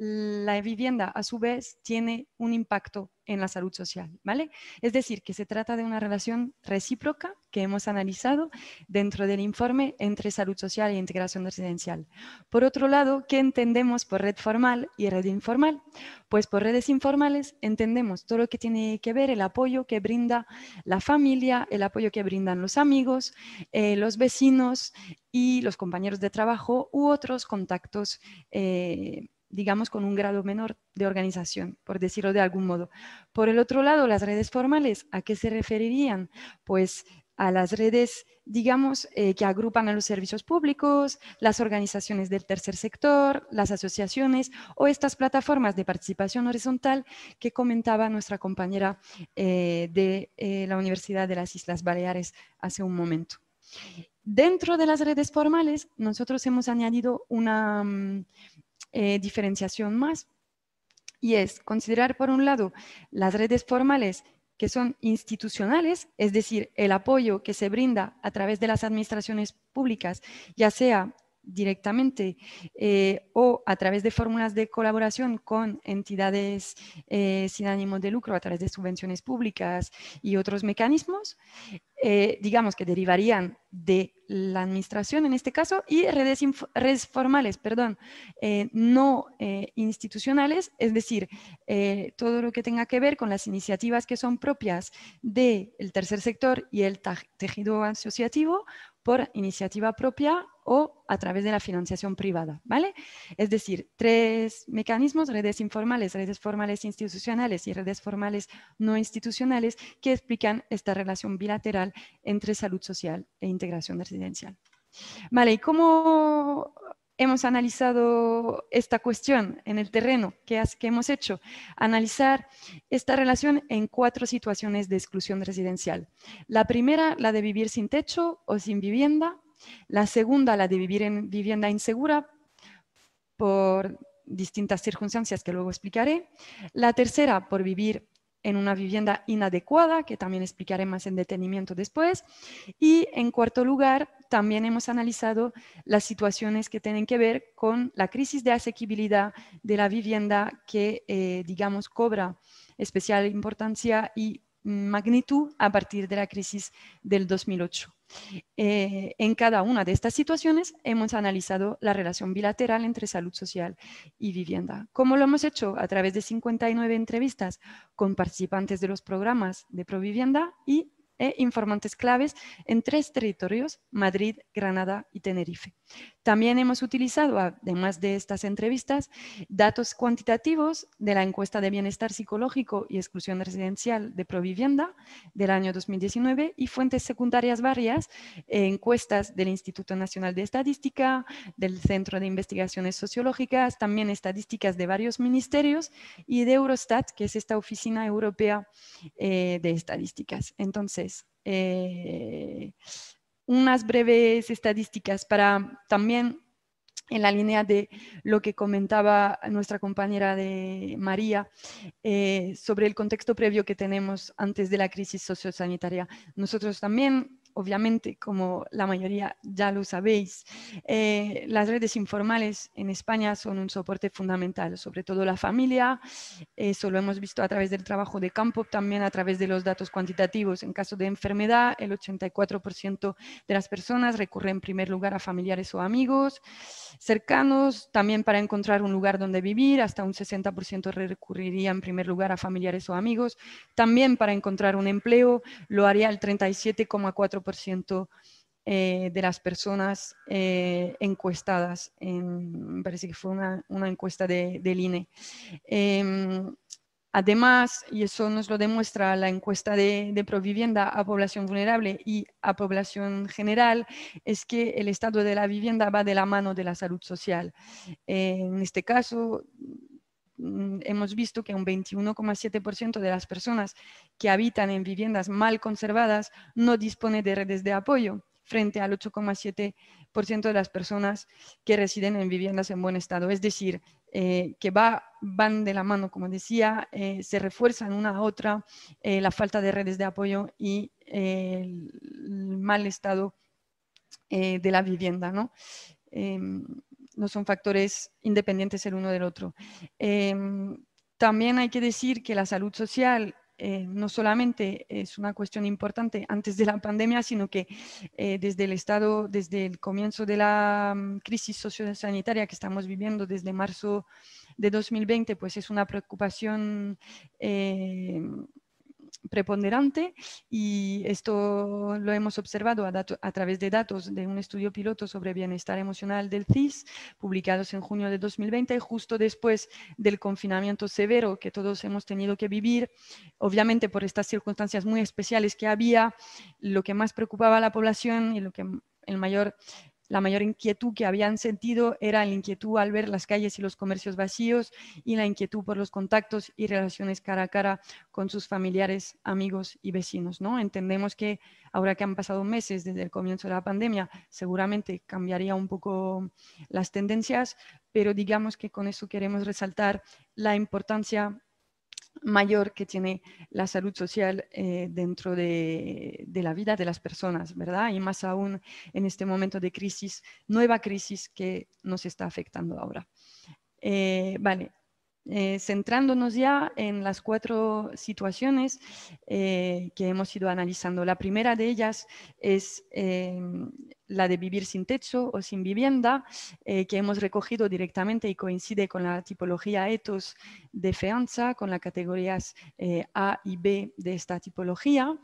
la vivienda a su vez tiene un impacto en la salud social, ¿vale? Es decir, que se trata de una relación recíproca que hemos analizado dentro del informe entre salud social e integración residencial. Por otro lado, ¿qué entendemos por red formal y red informal? Pues por redes informales entendemos todo lo que tiene que ver el apoyo que brinda la familia, el apoyo que brindan los amigos, los vecinos y los compañeros de trabajo u otros contactos digamos, con un grado menor de organización, por decirlo de algún modo. Por el otro lado, las redes formales, ¿a qué se referirían? Pues a las redes, digamos, que agrupan a los servicios públicos, las organizaciones del tercer sector, las asociaciones o estas plataformas de participación horizontal que comentaba nuestra compañera de la Universidad de las Islas Baleares hace un momento. Dentro de las redes formales, nosotros hemos añadido una diferenciación más, y es considerar por un lado las redes formales que son institucionales, es decir, el apoyo que se brinda a través de las administraciones públicas, ya sea directamente o a través de fórmulas de colaboración con entidades sin ánimo de lucro a través de subvenciones públicas y otros mecanismos, digamos que derivarían de la administración en este caso, y redes formales, no institucionales, es decir, todo lo que tenga que ver con las iniciativas que son propias del tercer sector y el tejido asociativo por iniciativa propia o a través de la financiación privada, ¿vale? Es decir, tres mecanismos: redes informales, redes formales institucionales y redes formales no institucionales, que explican esta relación bilateral entre salud social e integración residencial. Vale, ¿y cómo hemos analizado esta cuestión en el terreno. ¿Qué hemos hecho? Analizar esta relación en 4 situaciones de exclusión residencial. La primera, la de vivir sin techo o sin vivienda. La segunda, la de vivir en vivienda insegura por distintas circunstancias que luego explicaré. La tercera, por vivir en una vivienda inadecuada, que también explicaré más en detenimiento después. Y en cuarto lugar, también hemos analizado las situaciones que tienen que ver con la crisis de asequibilidad de la vivienda que, digamos, cobra especial importancia y magnitud a partir de la crisis del 2008. En cada una de estas situaciones hemos analizado la relación bilateral entre salud social y vivienda. ¿Cómo lo hemos hecho? A través de 59 entrevistas con participantes de los programas de Provivienda e informantes claves en 3 territorios, Madrid, Granada y Tenerife. También hemos utilizado, además de estas entrevistas, datos cuantitativos de la encuesta de bienestar psicológico y exclusión residencial de Provivienda del año 2019 y fuentes secundarias varias, encuestas del Instituto Nacional de Estadística, del Centro de Investigaciones Sociológicas, también estadísticas de varios ministerios y de Eurostat, que es esta oficina europea de estadísticas. Entonces, unas breves estadísticas para también en la línea de lo que comentaba nuestra compañera de María sobre el contexto previo que tenemos antes de la crisis sociosanitaria. Nosotros también, obviamente, como la mayoría ya lo sabéis, las redes informales en España son un soporte fundamental, sobre todo la familia. Eso lo hemos visto a través del trabajo de campo, también a través de los datos cuantitativos. En caso de enfermedad, el 84% de las personas recurren en primer lugar a familiares o amigos cercanos, también para encontrar un lugar donde vivir, hasta un 60% recurriría en primer lugar a familiares o amigos, también para encontrar un empleo, lo haría el 37,4% de las personas encuestadas, me parece que fue una encuesta del INE. Además, y eso nos lo demuestra la encuesta de Provivienda a población vulnerable y a población general, es que el estado de la vivienda va de la mano de la salud social. En este caso, hemos visto que un 21,7% de las personas que habitan en viviendas mal conservadas no dispone de redes de apoyo, frente al 8,7% de las personas que residen en viviendas en buen estado. Es decir, que van de la mano, como decía, se refuerzan una a otra la falta de redes de apoyo y el mal estado de la vivienda, ¿no? No son factores independientes el uno del otro. También hay que decir que la salud social no solamente es una cuestión importante antes de la pandemia, sino que desde el comienzo de la crisis sociosanitaria que estamos viviendo desde marzo de 2020, pues es una preocupación preponderante, y esto lo hemos observado a través de datos de un estudio piloto sobre bienestar emocional del CIS, publicados en junio de 2020, justo después del confinamiento severo que todos hemos tenido que vivir. Obviamente, por estas circunstancias muy especiales que había, lo que más preocupaba a la población y lo que la mayor inquietud que habían sentido era la inquietud al ver las calles y los comercios vacíos y la inquietud por los contactos y relaciones cara a cara con sus familiares, amigos y vecinos, ¿no? Entendemos que ahora que han pasado meses desde el comienzo de la pandemia, seguramente cambiaría un poco las tendencias, pero digamos que con eso queremos resaltar la importancia mayor que tiene la salud social dentro de la vida de las personas, ¿verdad? Y más aún en este momento de crisis, nueva crisis que nos está afectando ahora. Vale. Centrándonos ya en las 4 situaciones que hemos ido analizando. La primera de ellas es la de vivir sin techo o sin vivienda, que hemos recogido directamente y coincide con la tipología ethos de FEANZA, con las categorías A y B de esta tipología.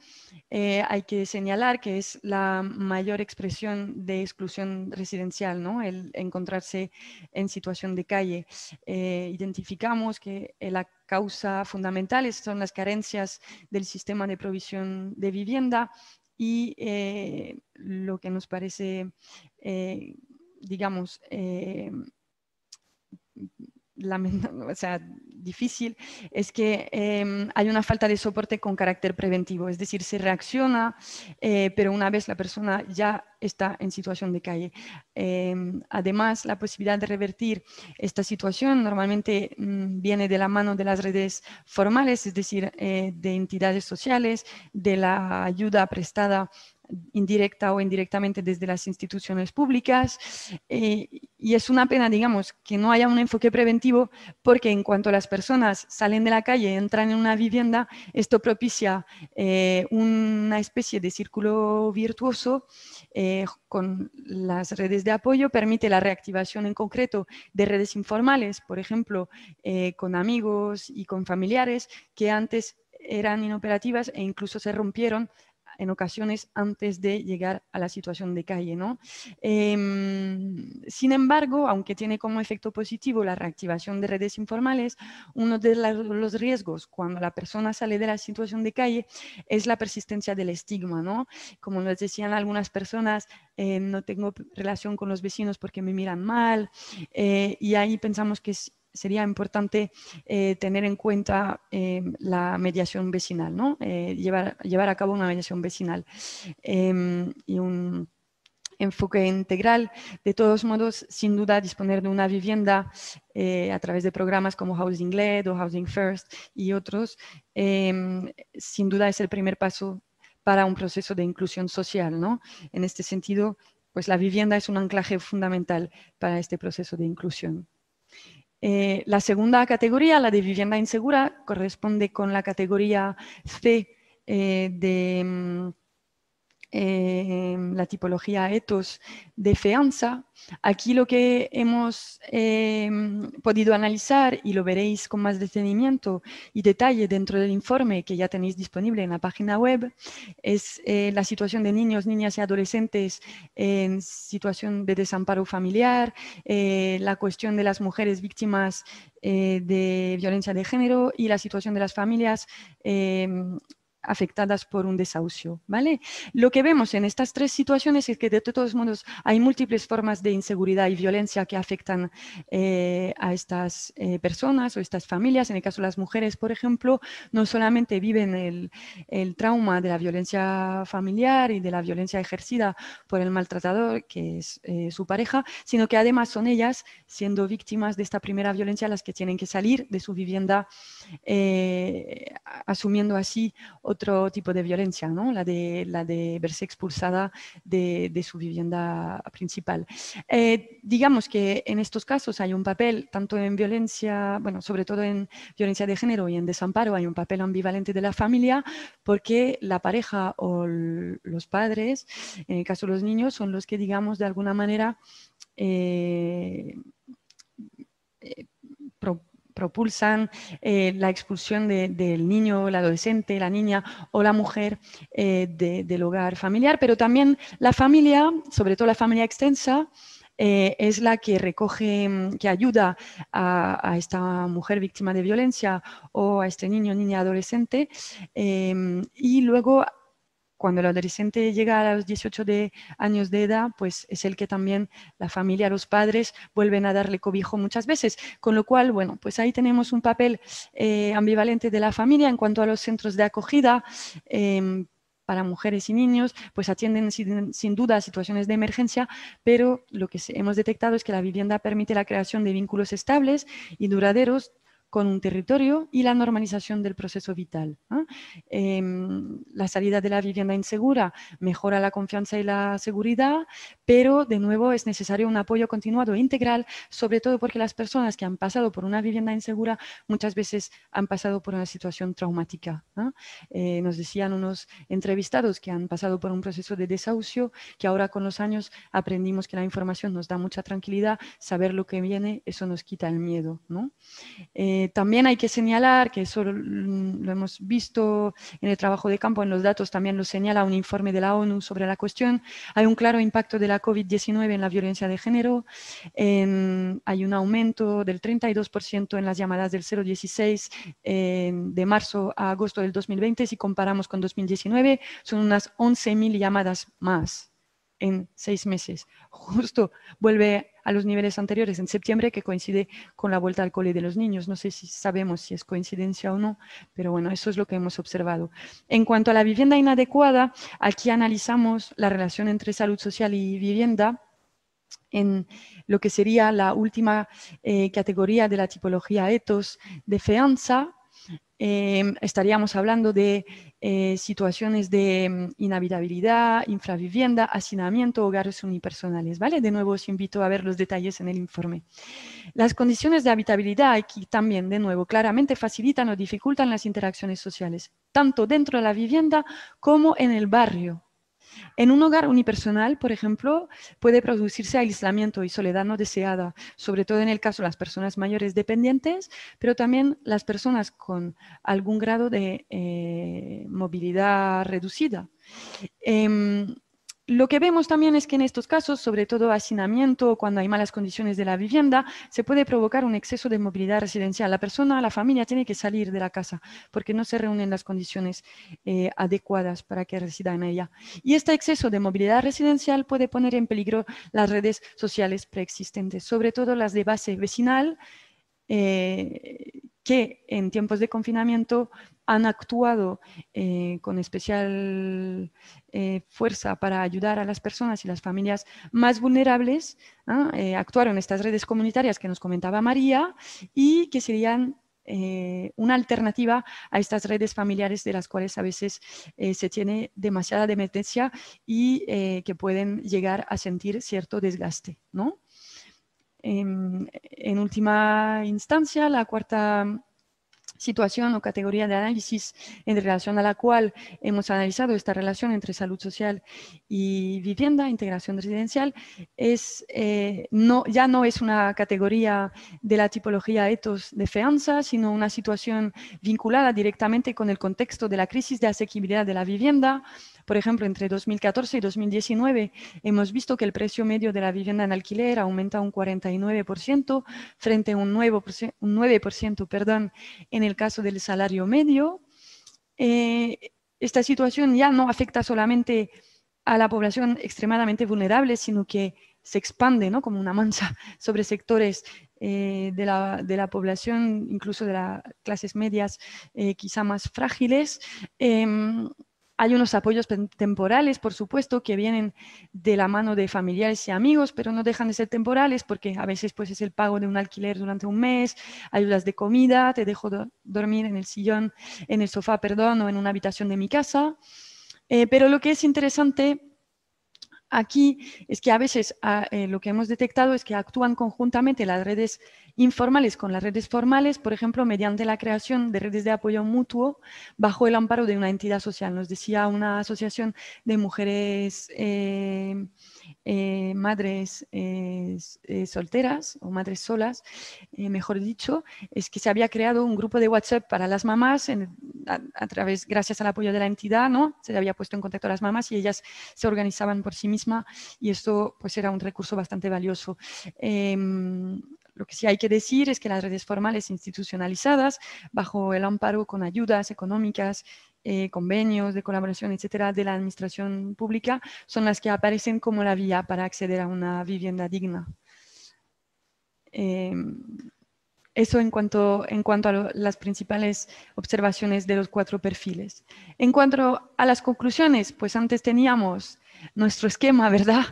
Hay que señalar que es la mayor expresión de exclusión residencial, ¿no? El encontrarse en situación de calle. Identificamos que la causa fundamental son las carencias del sistema de provisión de vivienda, y lo que nos parece digamos, o sea, difícil, es que hay una falta de soporte con carácter preventivo, es decir, se reacciona, pero una vez la persona ya está en situación de calle. Además, la posibilidad de revertir esta situación normalmente viene de la mano de las redes formales, es decir, de entidades sociales, de la ayuda prestada indirecta o indirectamente desde las instituciones públicas, y es una pena, digamos, que no haya un enfoque preventivo, porque en cuanto las personas salen de la calle, entran en una vivienda, esto propicia una especie de círculo virtuoso con las redes de apoyo, permite la reactivación en concreto de redes informales, por ejemplo, con amigos y con familiares que antes eran inoperativas e incluso se rompieron en ocasiones antes de llegar a la situación de calle, ¿no? Sin embargo, aunque tiene como efecto positivo la reactivación de redes informales, uno de los riesgos cuando la persona sale de la situación de calle es la persistencia del estigma, ¿no? Como nos decían algunas personas, no tengo relación con los vecinos porque me miran mal, y ahí pensamos que sería importante tener en cuenta la mediación vecinal, ¿no? Llevar a cabo una mediación vecinal y un enfoque integral. De todos modos, sin duda, disponer de una vivienda a través de programas como Housing Led o Housing First y otros, sin duda es el primer paso para un proceso de inclusión social, ¿no? En este sentido, pues la vivienda es un anclaje fundamental para este proceso de inclusión. La segunda categoría, la de vivienda insegura, corresponde con la categoría C de la tipología ethos de fianza. Aquí lo que hemos podido analizar, y lo veréis con más detenimiento y detalle dentro del informe que ya tenéis disponible en la página web, es la situación de niños, niñas y adolescentes en situación de desamparo familiar, la cuestión de las mujeres víctimas de violencia de género y la situación de las familias afectadas por un desahucio, ¿vale? Lo que vemos en estas tres situaciones es que de todos modos hay múltiples formas de inseguridad y violencia que afectan a estas personas o estas familias. En el caso de las mujeres, por ejemplo, no solamente viven el trauma de la violencia familiar y de la violencia ejercida por el maltratador, que es su pareja, sino que además son ellas, siendo víctimas de esta primera violencia, las que tienen que salir de su vivienda asumiendo así otro tipo de violencia, ¿no? la de verse expulsada de su vivienda principal. Digamos que en estos casos hay un papel, tanto en violencia, bueno, sobre todo en violencia de género y en desamparo, hay un papel ambivalente de la familia, porque la pareja o los padres, en el caso de los niños, son los que, digamos, de alguna manera propulsan la expulsión del niño, el adolescente, la niña o la mujer del hogar familiar, pero también la familia, sobre todo la familia extensa, es la que recoge, que ayuda a esta mujer víctima de violencia o a este niño, niña, adolescente, y luego cuando el adolescente llega a los 18 años de edad, pues es el que también la familia, los padres vuelven a darle cobijo muchas veces. Con lo cual, bueno, pues ahí tenemos un papel ambivalente de la familia en cuanto a los centros de acogida. Para mujeres y niños, pues atienden sin duda a situaciones de emergencia, pero lo que hemos detectado es que la vivienda permite la creación de vínculos estables y duraderos con un territorio y la normalización del proceso vital, ¿no? La salida de la vivienda insegura mejora la confianza y la seguridad, pero de nuevo es necesario un apoyo continuado e integral, sobre todo porque las personas que han pasado por una vivienda insegura muchas veces han pasado por una situación traumática, ¿no? Nos decían unos entrevistados que han pasado por un proceso de desahucio, que ahora con los años aprendimos que la información nos da mucha tranquilidad, saber lo que viene, eso nos quita el miedo, ¿no? También hay que señalar, que eso lo hemos visto en el trabajo de campo, en los datos también lo señala un informe de la ONU sobre la cuestión, hay un claro impacto de la COVID-19 en la violencia de género, hay un aumento del 32% en las llamadas del 016 de marzo a agosto del 2020, si comparamos con 2019, son unas 11.000 llamadas más en 6 meses. Justo vuelve a los niveles anteriores en septiembre, que coincide con la vuelta al cole de los niños. No sé si sabemos si es coincidencia o no, pero bueno, eso es lo que hemos observado. En cuanto a la vivienda inadecuada, aquí analizamos la relación entre salud social y vivienda en lo que sería la última categoría de la tipología ethos de fianza. Estaríamos hablando de situaciones de inhabitabilidad, infravivienda, hacinamiento, hogares unipersonales, ¿vale? De nuevo os invito a ver los detalles en el informe. Las condiciones de habitabilidad aquí también, de nuevo, claramente facilitan o dificultan las interacciones sociales, tanto dentro de la vivienda como en el barrio. En un hogar unipersonal, por ejemplo, puede producirse aislamiento y soledad no deseada, sobre todo en el caso de las personas mayores dependientes, pero también las personas con algún grado de movilidad reducida. Lo que vemos también es que en estos casos, sobre todo hacinamiento, cuando hay malas condiciones de la vivienda, se puede provocar un exceso de movilidad residencial. La persona, la familia tiene que salir de la casa porque no se reúnen las condiciones adecuadas para que resida en ella. Y este exceso de movilidad residencial puede poner en peligro las redes sociales preexistentes, sobre todo las de base vecinal, que en tiempos de confinamiento han actuado con especial fuerza para ayudar a las personas y las familias más vulnerables. Actuaron estas redes comunitarias que nos comentaba María y que serían una alternativa a estas redes familiares de las cuales a veces se tiene demasiada dependencia y que pueden llegar a sentir cierto desgaste, ¿no? En última instancia, la cuarta situación o categoría de análisis en relación a la cual hemos analizado esta relación entre salud social y vivienda, integración residencial, ya no es una categoría de la tipología ethos de fianza, sino una situación vinculada directamente con el contexto de la crisis de asequibilidad de la vivienda. Por ejemplo, entre 2014 y 2019 hemos visto que el precio medio de la vivienda en alquiler aumenta un 49% frente a un 9% en el caso del salario medio. Esta situación ya no afecta solamente a la población extremadamente vulnerable, sino que se expande, ¿no?, como una mancha sobre sectores de la población, incluso de las clases medias quizá más frágiles. Hay unos apoyos temporales, por supuesto, que vienen de la mano de familiares y amigos, pero no dejan de ser temporales porque a veces pues, es el pago de un alquiler durante un mes, ayudas de comida, te dejo dormir en el sillón, en el sofá, perdón, o en una habitación de mi casa. Pero lo que es interesante aquí es que a veces lo que hemos detectado es que actúan conjuntamente las redes informales con las redes formales, por ejemplo, mediante la creación de redes de apoyo mutuo bajo el amparo de una entidad social. Nos decía una asociación de mujeres madres solteras o madres solas, mejor dicho, es que se había creado un grupo de WhatsApp para las mamás gracias al apoyo de la entidad, ¿no? Se había puesto en contacto a las mamás y ellas se organizaban por sí mismas y esto pues era un recurso bastante valioso. Lo que sí hay que decir es que las redes formales institucionalizadas, bajo el amparo con ayudas económicas, convenios de colaboración, etcétera, de la administración pública, son las que aparecen como la vía para acceder a una vivienda digna. Eso en cuanto a las principales observaciones de los 4 perfiles. En cuanto a las conclusiones, pues antes teníamos nuestro esquema, ¿verdad?,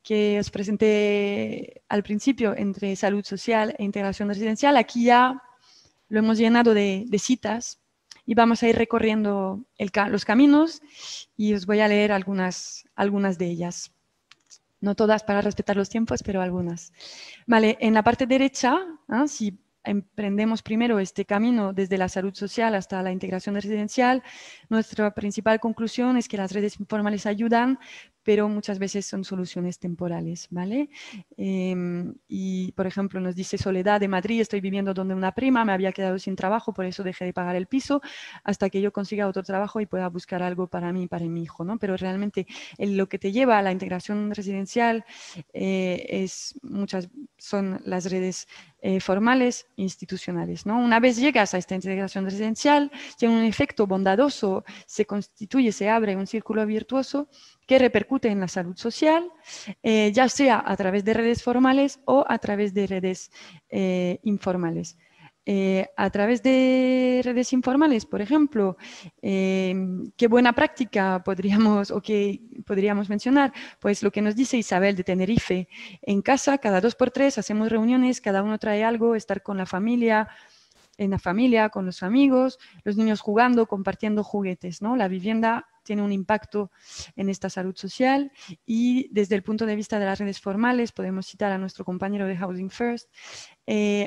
que os presenté al principio entre salud social e integración residencial. Aquí ya lo hemos llenado de citas y vamos a ir recorriendo los caminos y os voy a leer algunas de ellas. No todas para respetar los tiempos, pero algunas. Vale, en la parte derecha, si emprendemos primero este camino desde la salud social hasta la integración residencial, nuestra principal conclusión es que las redes informales ayudan, pero muchas veces son soluciones temporales, ¿vale? Y, por ejemplo, nos dice Soledad de Madrid: estoy viviendo donde una prima, me había quedado sin trabajo, por eso dejé de pagar el piso, hasta que yo consiga otro trabajo y pueda buscar algo para mí y para mi hijo, ¿no? Pero realmente lo que te lleva a la integración residencial son las redes formales e institucionales, ¿no? Una vez llegas a esta integración residencial, tiene un efecto bondadoso, se abre un círculo virtuoso que repercute repercute en la salud social, ya sea a través de redes formales o a través de redes informales. A través de redes informales, por ejemplo, qué buena práctica podríamos mencionar, pues lo que nos dice Isabel de Tenerife. En casa, cada 2 por 3 hacemos reuniones, cada uno trae algo, estar con la familia, en la familia, con los amigos, los niños jugando, compartiendo juguetes, ¿no? La vivienda tiene un impacto en esta salud social y desde el punto de vista de las redes formales podemos citar a nuestro compañero de Housing First.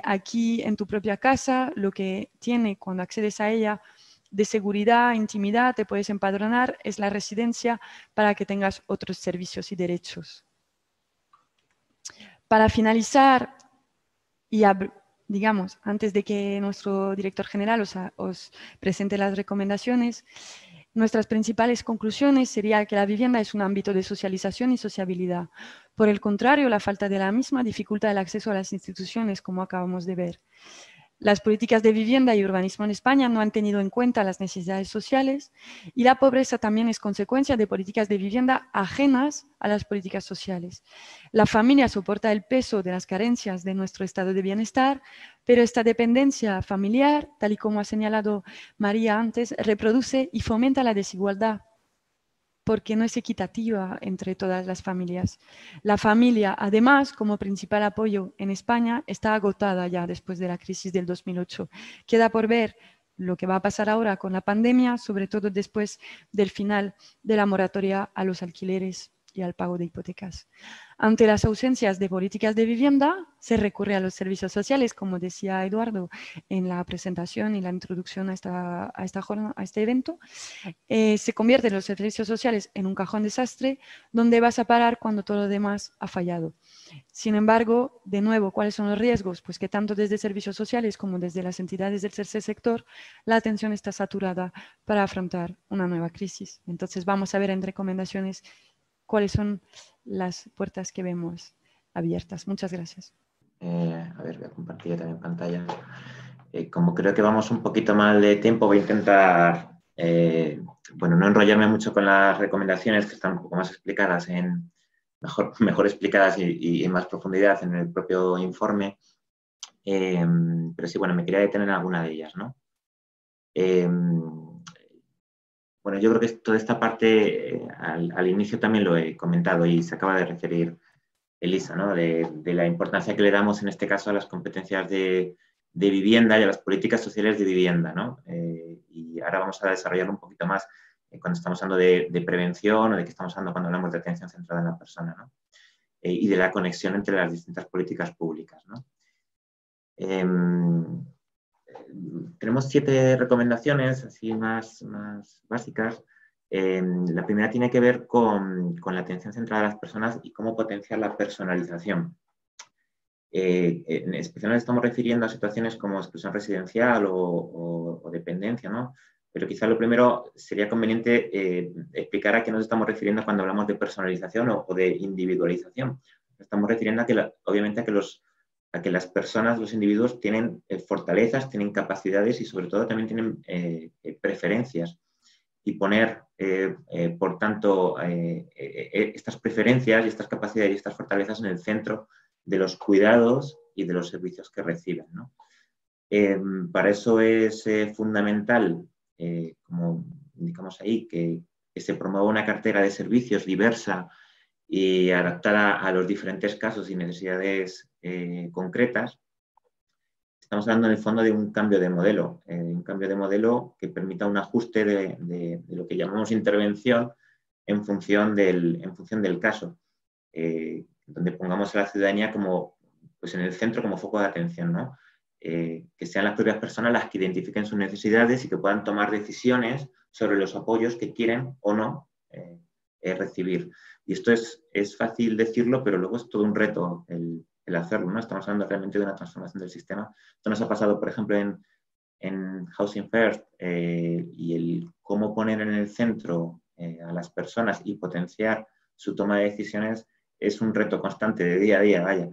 Aquí en tu propia casa, lo que tiene cuando accedes a ella de seguridad, intimidad, te puedes empadronar, es la residencia para que tengas otros servicios y derechos. Para finalizar y digamos, antes de que nuestro director general os presente las recomendaciones, nuestras principales conclusiones serían que la vivienda es un ámbito de socialización y sociabilidad. Por el contrario, la falta de la misma dificulta el acceso a las instituciones, como acabamos de ver. Las políticas de vivienda y urbanismo en España no han tenido en cuenta las necesidades sociales y la pobreza también es consecuencia de políticas de vivienda ajenas a las políticas sociales. La familia soporta el peso de las carencias de nuestro estado de bienestar, pero esta dependencia familiar, tal y como ha señalado María antes, reproduce y fomenta la desigualdad, porque no es equitativa entre todas las familias. La familia, además, como principal apoyo en España, está agotada ya después de la crisis del 2008. Queda por ver lo que va a pasar ahora con la pandemia, sobre todo después del final de la moratoria a los alquileres y al pago de hipotecas. Ante las ausencias de políticas de vivienda, se recurre a los servicios sociales, como decía Eduardo en la presentación y la introducción a este evento. Se convierten los servicios sociales en un cajón desastre donde vas a parar cuando todo lo demás ha fallado. Sin embargo, de nuevo, ¿cuáles son los riesgos? Pues que tanto desde servicios sociales como desde las entidades del tercer sector, la atención está saturada para afrontar una nueva crisis. Entonces vamos a ver en recomendaciones cuáles son las puertas que vemos abiertas. Muchas gracias. A ver, voy a compartir también pantalla. Como creo que vamos un poquito mal de tiempo, voy a intentar, bueno, no enrollarme mucho con las recomendaciones que están un poco más explicadas, mejor explicadas y en más profundidad en el propio informe. Pero sí, bueno, me quería detener en alguna de ellas, ¿no? Bueno, yo creo que toda esta parte al inicio también lo he comentado y se acaba de referir Elisa, ¿no? De la importancia que le damos en este caso a las competencias de vivienda y a las políticas sociales de vivienda, ¿no? Y ahora vamos a desarrollarlo un poquito más cuando estamos hablando de prevención o de qué estamos hablando cuando hablamos de atención centrada en la persona, ¿no? Y de la conexión entre las distintas políticas públicas, ¿no? Tenemos 7 recomendaciones así más básicas. La primera tiene que ver con la atención centrada a las personas y cómo potenciar la personalización. En especial nos estamos refiriendo a situaciones como exclusión residencial o dependencia, ¿no? Pero quizá lo primero sería conveniente explicar a qué nos estamos refiriendo cuando hablamos de personalización o de individualización. Nos estamos refiriendo a que, obviamente, a que las personas, los individuos, tienen fortalezas, tienen capacidades y, sobre todo, también tienen preferencias. Y poner, por tanto, estas preferencias y estas capacidades y estas fortalezas en el centro de los cuidados y de los servicios que reciben, ¿no? Para eso es fundamental, como indicamos ahí, que se promueva una cartera de servicios diversa y adaptada a los diferentes casos y necesidades concretas. Estamos hablando en el fondo de un cambio de modelo que permita un ajuste de lo que llamamos intervención en función del caso, donde pongamos a la ciudadanía como, pues en el centro como foco de atención, ¿no? Que sean las propias personas las que identifiquen sus necesidades y que puedan tomar decisiones sobre los apoyos que quieren o no recibir. Y esto es fácil decirlo, pero luego es todo un reto el hacerlo, ¿no? Estamos hablando realmente de una transformación del sistema. Esto nos ha pasado, por ejemplo, en Housing First y el cómo poner en el centro a las personas y potenciar su toma de decisiones es un reto constante de día a día, vaya.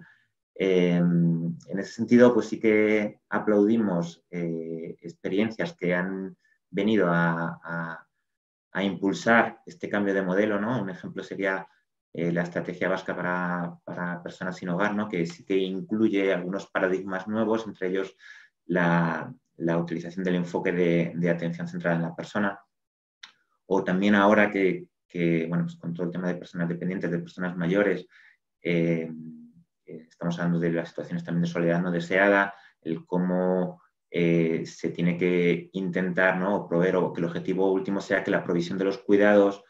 En ese sentido, pues sí que aplaudimos experiencias que han venido a a impulsar este cambio de modelo, ¿no? Un ejemplo sería la estrategia vasca para personas sin hogar, ¿no? Que sí que incluye algunos paradigmas nuevos, entre ellos la utilización del enfoque de atención centrada en la persona, o también ahora que bueno, pues con todo el tema de personas dependientes, de personas mayores, estamos hablando de las situaciones también de soledad no deseada, el cómo se tiene que intentar, ¿no? proveer, o que el objetivo último sea que la provisión de los cuidados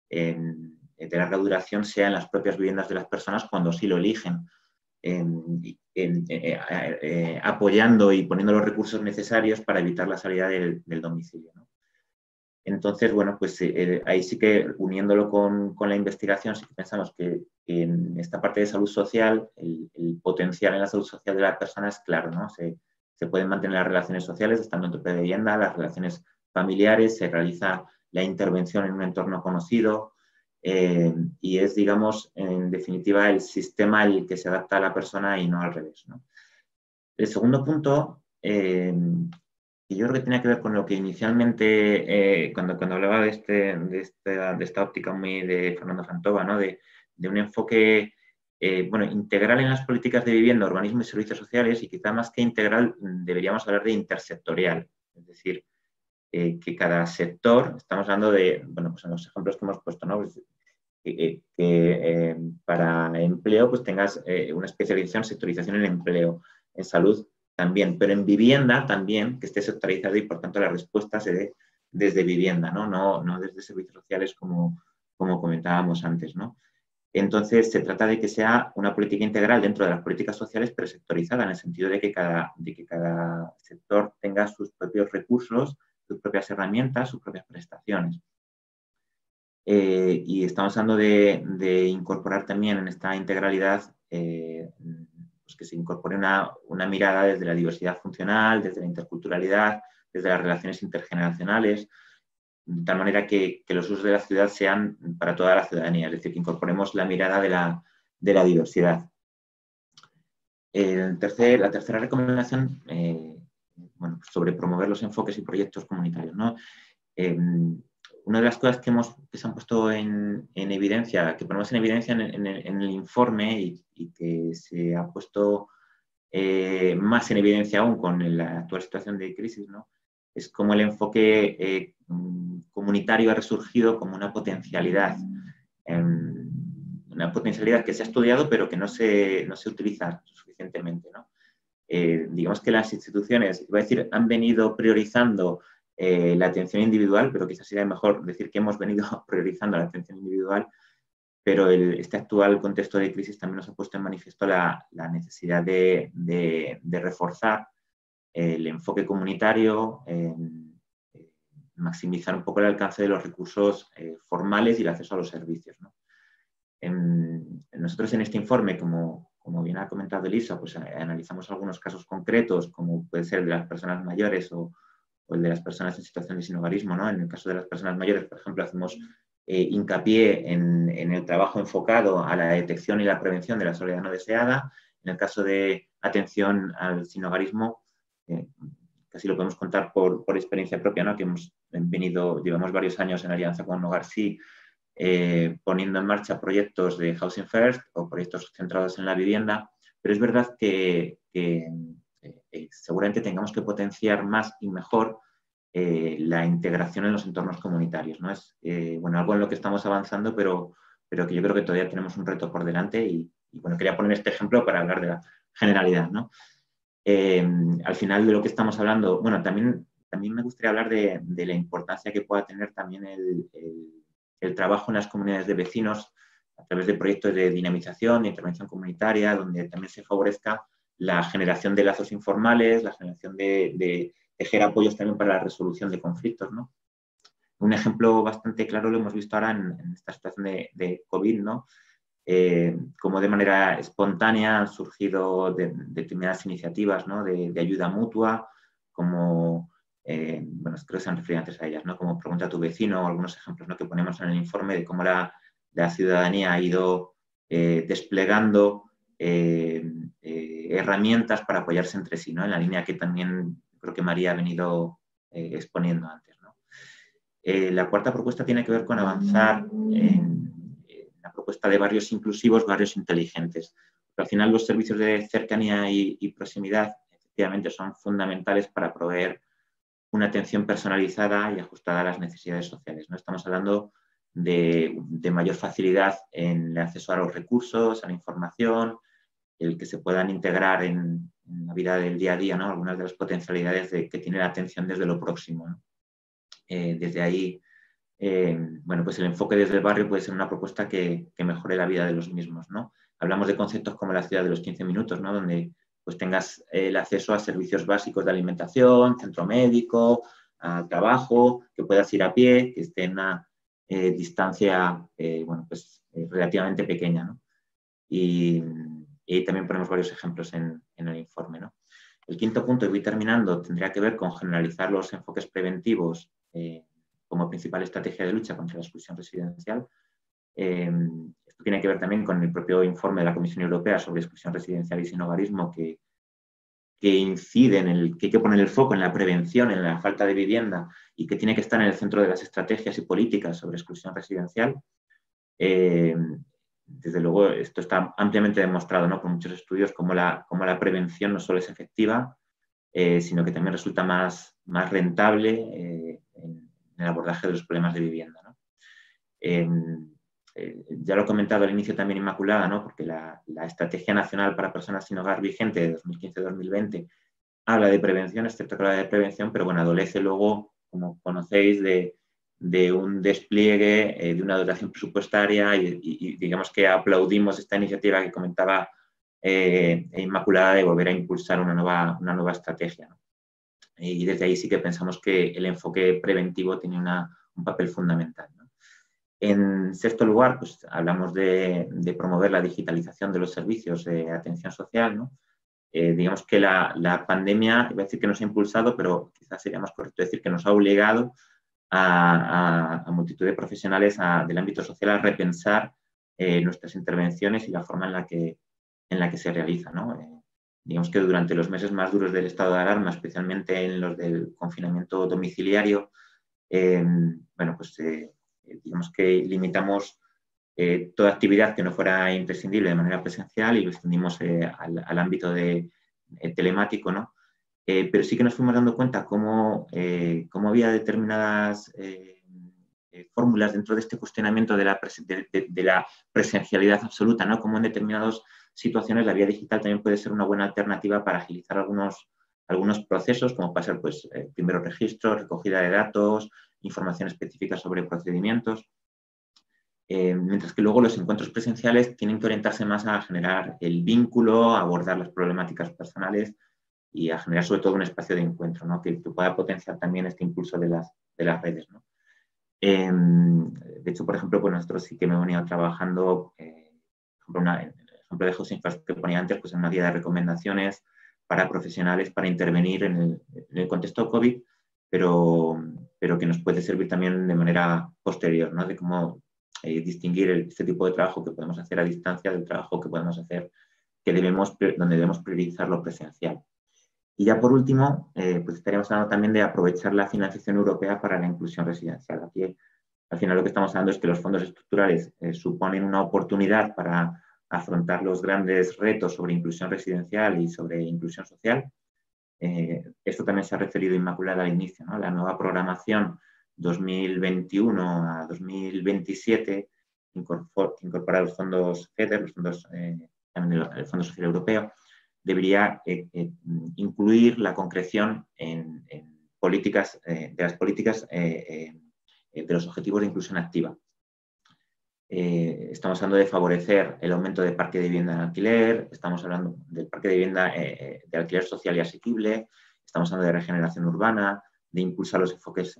de larga duración sea en las propias viviendas de las personas cuando sí lo eligen, apoyando y poniendo los recursos necesarios para evitar la salida del domicilio, ¿no? Entonces, bueno, pues ahí sí que uniéndolo con la investigación, sí que pensamos que en esta parte de salud social, el potencial en la salud social de la persona es claro, ¿no? Se pueden mantener las relaciones sociales estando en tu propia vivienda, las relaciones familiares, se realiza la intervención en un entorno conocido y es, digamos, en definitiva, el sistema el que se adapta a la persona y no al revés, ¿no? El segundo punto, y yo creo que tenía que ver con lo que inicialmente, cuando hablaba de esta óptica muy de Fernando Fantova, ¿no? de un enfoque bueno, integral en las políticas de vivienda, urbanismo y servicios sociales, y quizá más que integral deberíamos hablar de intersectorial, es decir, que cada sector, estamos hablando de, bueno, pues en los ejemplos que hemos puesto, ¿no? Pues, para empleo pues tengas una especialización, sectorización en empleo, en salud también, pero en vivienda también, que esté sectorizado y por tanto la respuesta se dé desde vivienda, no desde servicios sociales como comentábamos antes, ¿no? Entonces se trata de que sea una política integral dentro de las políticas sociales, pero sectorizada en el sentido de que cada sector tenga sus propios recursos, sus propias herramientas, sus propias prestaciones. Y estamos hablando de incorporar también en esta integralidad pues que se incorpore una mirada desde la diversidad funcional, desde la interculturalidad, desde las relaciones intergeneracionales, de tal manera que los usos de la ciudad sean para toda la ciudadanía, es decir, que incorporemos la mirada de la diversidad. La tercera recomendación, bueno, sobre promover los enfoques y proyectos comunitarios, ¿no? Una de las cosas que se han puesto en evidencia, que ponemos en evidencia en el informe y que se ha puesto más en evidencia aún con la actual situación de crisis, ¿no? Es como el enfoque comunitario ha resurgido como una potencialidad que se ha estudiado pero que no se utiliza suficientemente, ¿no? Digamos que las instituciones, iba a decir, han venido priorizando la atención individual, pero quizás sería mejor decir que hemos venido priorizando la atención individual, pero este actual contexto de crisis también nos ha puesto en manifiesto la necesidad de reforzar el enfoque comunitario, maximizar un poco el alcance de los recursos formales y el acceso a los servicios, ¿no? Nosotros en este informe, como bien ha comentado Elisa, pues analizamos algunos casos concretos, como puede ser el de las personas mayores o el de las personas en situación de sinhogarismo, ¿no? En el caso de las personas mayores, por ejemplo, hacemos hincapié en el trabajo enfocado a la detección y la prevención de la soledad no deseada. En el caso de atención al sinhogarismo, casi lo podemos contar por experiencia propia, ¿no? Que llevamos varios años en alianza con Hogar Sí, poniendo en marcha proyectos de Housing First o proyectos centrados en la vivienda, pero es verdad que seguramente tengamos que potenciar más y mejor la integración en los entornos comunitarios, ¿no? Es bueno, algo en lo que estamos avanzando, pero que yo creo que todavía tenemos un reto por delante y bueno, quería poner este ejemplo para hablar de la generalidad, ¿no? Al final de lo que estamos hablando, bueno, también me gustaría hablar de la importancia que pueda tener también el trabajo en las comunidades de vecinos a través de proyectos de dinamización, de intervención comunitaria, donde también se favorezca la generación de lazos informales, la generación de tejer apoyos también para la resolución de conflictos, ¿no? Un ejemplo bastante claro lo hemos visto ahora en esta situación de COVID, ¿no? Como de manera espontánea han surgido determinadas iniciativas, ¿no? de ayuda mutua, como, bueno, creo que se han referido antes a ellas, ¿no? Como Pregunta a tu vecino, o algunos ejemplos, ¿no? que ponemos en el informe de cómo la ciudadanía ha ido desplegando herramientas para apoyarse entre sí, ¿no? En la línea que también creo que María ha venido exponiendo antes, ¿no? La cuarta propuesta tiene que ver con avanzar en la propuesta de barrios inclusivos, barrios inteligentes. Porque al final los servicios de cercanía y proximidad efectivamente son fundamentales para proveer una atención personalizada y ajustada a las necesidades sociales, ¿no? Estamos hablando de mayor facilidad en el acceso a los recursos, a la información, el que se puedan integrar en la vida del día a día, ¿no? Algunas de las potencialidades que tiene la atención desde lo próximo, ¿no? Desde ahí, bueno, pues el enfoque desde el barrio puede ser una propuesta que mejore la vida de los mismos, ¿no? Hablamos de conceptos como la ciudad de los 15 minutos, ¿no? Donde pues tengas el acceso a servicios básicos de alimentación, centro médico, a trabajo, que puedas ir a pie, que esté en una distancia, bueno, pues relativamente pequeña, ¿no? Y también ponemos varios ejemplos en el informe, ¿no? El quinto punto, y voy terminando, tendría que ver con generalizar los enfoques preventivos como principal estrategia de lucha contra la exclusión residencial. Esto tiene que ver también con el propio informe de la Comisión Europea sobre exclusión residencial y sinhogarismo que incide en que hay que poner el foco en la prevención, en la falta de vivienda y que tiene que estar en el centro de las estrategias y políticas sobre exclusión residencial. Desde luego, esto está ampliamente demostrado, ¿no? Por muchos estudios cómo la prevención no solo es efectiva, sino que también resulta más rentable en el abordaje de los problemas de vivienda, ¿no? Ya lo he comentado al inicio también Inmaculada, ¿no? Porque la Estrategia Nacional para Personas sin Hogar vigente de 2015-2020 habla de prevención, excepto que habla de prevención, pero bueno, adolece luego, como conocéis, de un despliegue, de una dotación presupuestaria y digamos que aplaudimos esta iniciativa que comentaba Inmaculada de volver a impulsar una nueva estrategia, ¿no? Y desde ahí sí que pensamos que el enfoque preventivo tiene un papel fundamental, ¿no? En sexto lugar, pues hablamos de promover la digitalización de los servicios de atención social, ¿no? Digamos que la pandemia, iba a decir que nos ha impulsado, pero quizás sería más correcto decir que nos ha obligado a multitud de profesionales del ámbito social a repensar nuestras intervenciones y la forma en la que se realizan, ¿no? Digamos que durante los meses más duros del estado de alarma, especialmente en los del confinamiento domiciliario, bueno, pues digamos que limitamos toda actividad que no fuera imprescindible de manera presencial y lo extendimos al ámbito telemático, ¿no? Pero sí que nos fuimos dando cuenta cómo había determinadas fórmulas dentro de este cuestionamiento de la presencialidad absoluta, ¿no? Cómo en determinadas situaciones la vía digital también puede ser una buena alternativa para agilizar algunos procesos, como puede ser pues, primero registro, recogida de datos, información específica sobre procedimientos, mientras que luego los encuentros presenciales tienen que orientarse más a generar el vínculo, a abordar las problemáticas personales y a generar sobre todo un espacio de encuentro, ¿no? que pueda potenciar también este impulso de las redes, ¿no? De hecho, por ejemplo, pues nosotros sí que hemos venido trabajando, por ejemplo, el ejemplo de José que ponía antes, pues en una guía de recomendaciones para profesionales para intervenir en el contexto COVID, pero que nos puede servir también de manera posterior, ¿no? De cómo distinguir este tipo de trabajo que podemos hacer a distancia del trabajo que podemos hacer, donde debemos priorizar lo presencial. Y ya por último, pues estaríamos hablando también de aprovechar la financiación europea para la inclusión residencial. Aquí, al final, lo que estamos hablando es que los fondos estructurales suponen una oportunidad para afrontar los grandes retos sobre inclusión residencial y sobre inclusión social. Esto también se ha referido Inmaculada al inicio, ¿no? La nueva programación 2021 a 2027 incorpora los fondos FEDER, los fondos, también el Fondo Social Europeo, debería incluir la concreción en políticas, de las políticas de los objetivos de inclusión activa. Estamos hablando de favorecer el aumento del parque de vivienda en alquiler, estamos hablando del parque de vivienda de alquiler social y asequible, estamos hablando de regeneración urbana, de impulsar los enfoques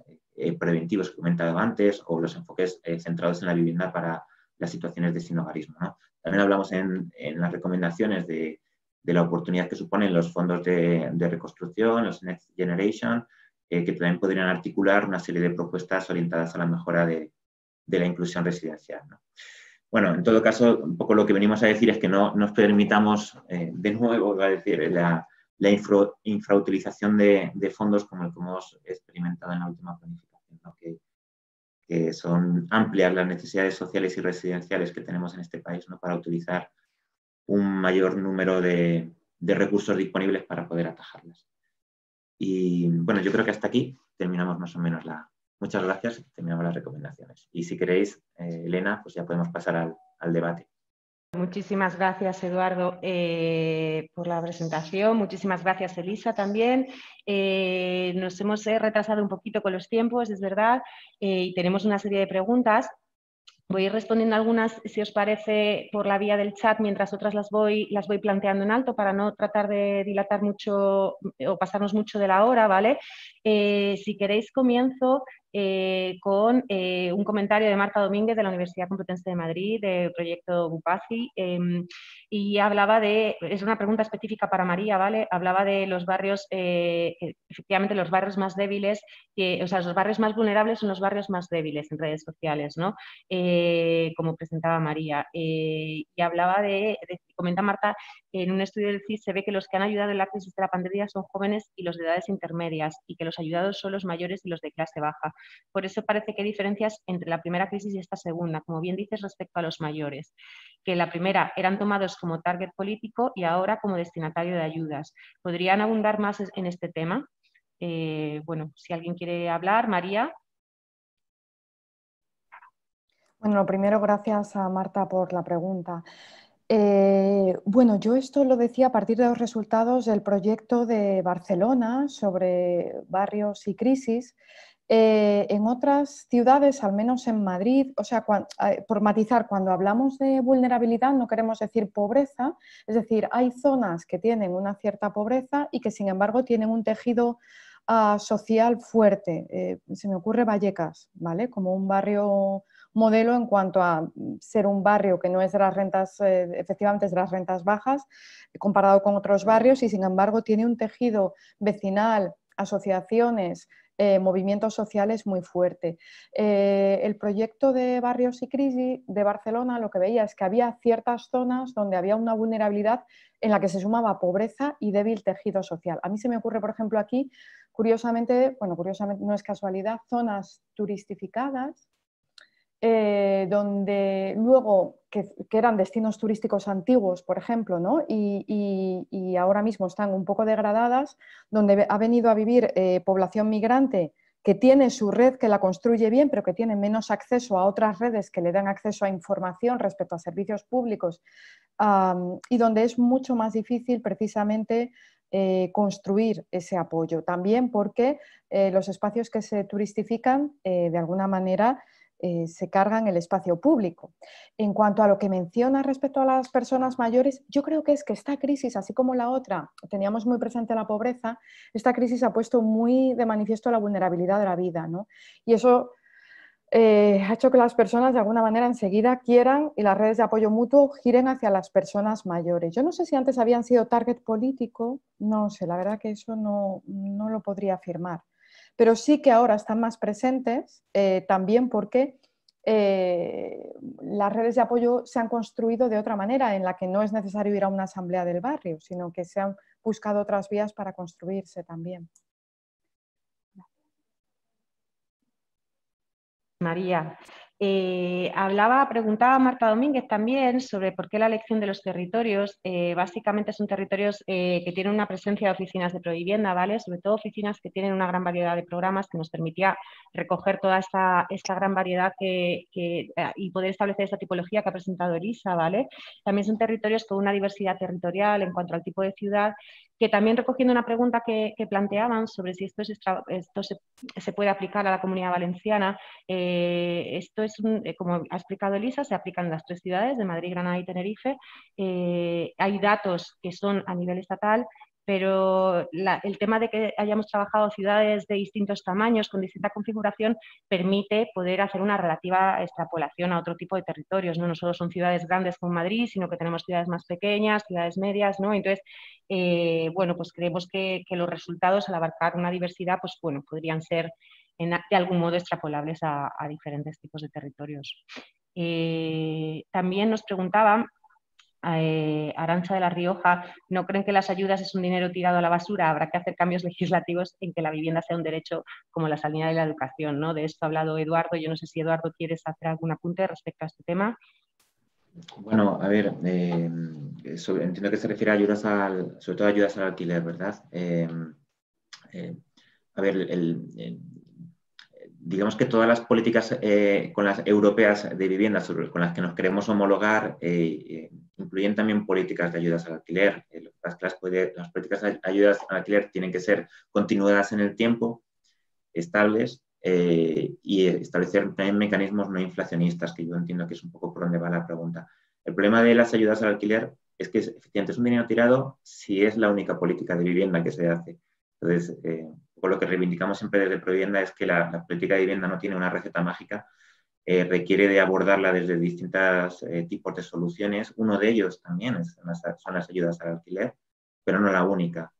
preventivos que he comentado antes o los enfoques centrados en la vivienda para las situaciones de sinhogarismo, ¿no? También hablamos en las recomendaciones de la oportunidad que suponen los fondos de reconstrucción, los Next Generation, que también podrían articular una serie de propuestas orientadas a la mejora de la inclusión residencial, ¿no? Bueno, en todo caso, un poco lo que venimos a decir es que no nos permitamos, de nuevo, iba a decir, la infrautilización de fondos como el que hemos experimentado en la última planificación, ¿no? Que que son amplias las necesidades sociales y residenciales que tenemos en este país, ¿no? Para utilizar un mayor número de recursos disponibles para poder atajarlas. Y bueno, yo creo que hasta aquí terminamos más o menos Muchas gracias, terminamos las recomendaciones. Y si queréis, Elena, pues ya podemos pasar al debate. Muchísimas gracias, Eduardo, por la presentación. Muchísimas gracias, Elisa, también. Nos hemos retrasado un poquito con los tiempos, es verdad, y tenemos una serie de preguntas. Voy a ir respondiendo algunas, si os parece, por la vía del chat, mientras otras las voy planteando en alto para no tratar de dilatar mucho o pasarnos mucho de la hora, ¿vale? Si queréis, comienzo con un comentario de Marta Domínguez de la Universidad Complutense de Madrid, del proyecto Bupaci, y hablaba es una pregunta específica para María, ¿vale? Hablaba de los barrios, efectivamente los barrios más débiles, o sea, los barrios más vulnerables son los barrios más débiles en redes sociales, ¿no? Como presentaba María. Y hablaba comenta Marta, en un estudio del CIS se ve que los que han ayudado en la crisis de la pandemia son jóvenes y los de edades intermedias, y que los ayudados son los mayores y los de clase baja. Por eso parece que hay diferencias entre la primera crisis y esta segunda, como bien dices, respecto a los mayores, que en la primera eran tomados como target político y ahora como destinatario de ayudas. ¿Podrían abundar más en este tema? Bueno, si alguien quiere hablar, María. Bueno, lo primero, gracias a Marta por la pregunta. Bueno, yo esto lo decía a partir de los resultados del proyecto de Barcelona sobre barrios y crisis. En otras ciudades, al menos en Madrid, o sea, por matizar, cuando hablamos de vulnerabilidad no queremos decir pobreza, es decir, hay zonas que tienen una cierta pobreza y que sin embargo tienen un tejido social fuerte. Se me ocurre Vallecas, ¿vale? Como un barrio modelo en cuanto a ser un barrio que no es de las rentas, efectivamente es de las rentas bajas, comparado con otros barrios, y sin embargo tiene un tejido vecinal, asociaciones, movimientos sociales muy fuerte. El proyecto de Barrios y Crisis de Barcelona lo que veía es que había ciertas zonas donde había una vulnerabilidad en la que se sumaba pobreza y débil tejido social. A mí se me ocurre, por ejemplo, aquí, curiosamente, bueno, curiosamente no es casualidad, zonas turistificadas, donde luego, que eran destinos turísticos antiguos, por ejemplo, ¿no? y ahora mismo están un poco degradadas, donde ha venido a vivir población migrante que tiene su red, que la construye bien, pero que tiene menos acceso a otras redes que le dan acceso a información respecto a servicios públicos, y donde es mucho más difícil precisamente construir ese apoyo. También porque los espacios que se turistifican, de alguna manera, se cargan el espacio público. En cuanto a lo que menciona respecto a las personas mayores, yo creo que es que esta crisis, así como la otra, teníamos muy presente la pobreza, esta crisis ha puesto muy de manifiesto la vulnerabilidad de la vida, ¿no? Y eso ha hecho que las personas de alguna manera enseguida quieran, y las redes de apoyo mutuo giren hacia las personas mayores. Yo no sé si antes habían sido target político, no sé, la verdad que eso no lo podría afirmar. Pero sí que ahora están más presentes, también porque las redes de apoyo se han construido de otra manera, en la que no es necesario ir a una asamblea del barrio, sino que se han buscado otras vías para construirse también. María. Preguntaba Marta Domínguez también sobre por qué la elección de los territorios. Básicamente son territorios que tienen una presencia de oficinas de provivienda, ¿vale? Sobre todo oficinas que tienen una gran variedad de programas que nos permitía recoger toda esta gran variedad y poder establecer esta tipología que ha presentado Elisa, ¿vale? También son territorios con una diversidad territorial en cuanto al tipo de ciudad, que también recogiendo una pregunta que planteaban sobre si esto se puede aplicar a la Comunidad Valenciana. Esto es, como ha explicado Elisa, se aplican en las 3 ciudades de Madrid, Granada y Tenerife. Hay datos que son a nivel estatal, pero el tema de que hayamos trabajado ciudades de distintos tamaños, con distinta configuración, permite poder hacer una relativa extrapolación a otro tipo de territorios, ¿no? No solo son ciudades grandes como Madrid, sino que tenemos ciudades más pequeñas, ciudades medias, ¿no? Entonces, bueno, pues creemos que los resultados, al abarcar una diversidad, pues bueno, podrían ser de algún modo extrapolables a diferentes tipos de territorios. También nos preguntaban Arantxa de la Rioja, ¿no creen que las ayudas es un dinero tirado a la basura? Habrá que hacer cambios legislativos en que la vivienda sea un derecho como la sanidad y la educación, ¿no? De esto ha hablado Eduardo. Yo no sé si, Eduardo, quieres hacer algún apunte respecto a este tema. Bueno, a ver, entiendo que se refiere a ayudas sobre todo ayudas al alquiler, ¿verdad? A ver, digamos que todas las políticas con las europeas de vivienda con las que nos queremos homologar incluyen también políticas de ayudas al alquiler. Las políticas de ayudas al alquiler tienen que ser continuadas en el tiempo, estables, y establecer también mecanismos no inflacionistas, que yo entiendo que es un poco por donde va la pregunta. El problema de las ayudas al alquiler es que efectivamente es un dinero tirado si es la única política de vivienda que se hace. Entonces, por lo que reivindicamos siempre desde Provivienda es que la política de vivienda no tiene una receta mágica, requiere de abordarla desde distintos tipos de soluciones. Uno de ellos también son las ayudas al alquiler, pero no la única,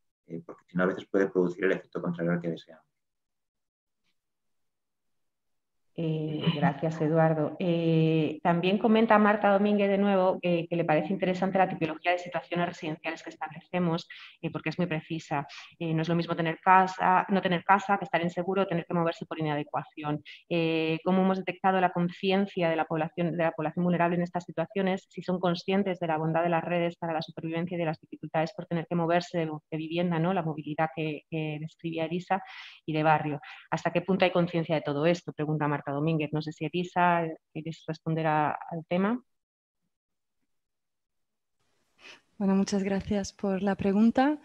porque si no a veces puede producir el efecto contrario al que deseamos. Gracias, Eduardo. También comenta Marta Domínguez de nuevo que le parece interesante la tipología de situaciones residenciales que establecemos, porque es muy precisa. No es lo mismo no tener casa que estar inseguro o tener que moverse por inadecuación. ¿Cómo hemos detectado la conciencia de la población vulnerable en estas situaciones? Si son conscientes de la bondad de las redes para la supervivencia y de las dificultades por tener que moverse de vivienda, ¿no? La movilidad que describía Elisa, y de barrio. ¿Hasta qué punto hay conciencia de todo esto? Pregunta Marta Domínguez. No sé si Elisa, ¿quieres responder al tema? Bueno, muchas gracias por la pregunta.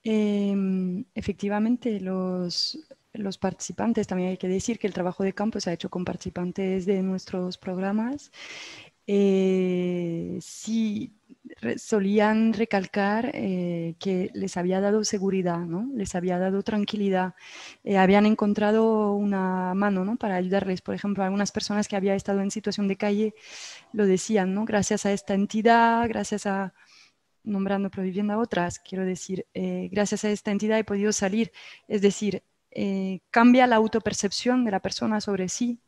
Efectivamente, los participantes, también hay que decir que el trabajo de campo se ha hecho con participantes de nuestros programas. Sí, solían recalcar que les había dado seguridad, ¿no? Les había dado tranquilidad, habían encontrado una mano, ¿no? Para ayudarles. Por ejemplo, algunas personas que habían estado en situación de calle lo decían, ¿no? Gracias a esta entidad, gracias a, nombrando Provivienda a otras, quiero decir, gracias a esta entidad he podido salir. Es decir, cambia la autopercepción de la persona sobre sí,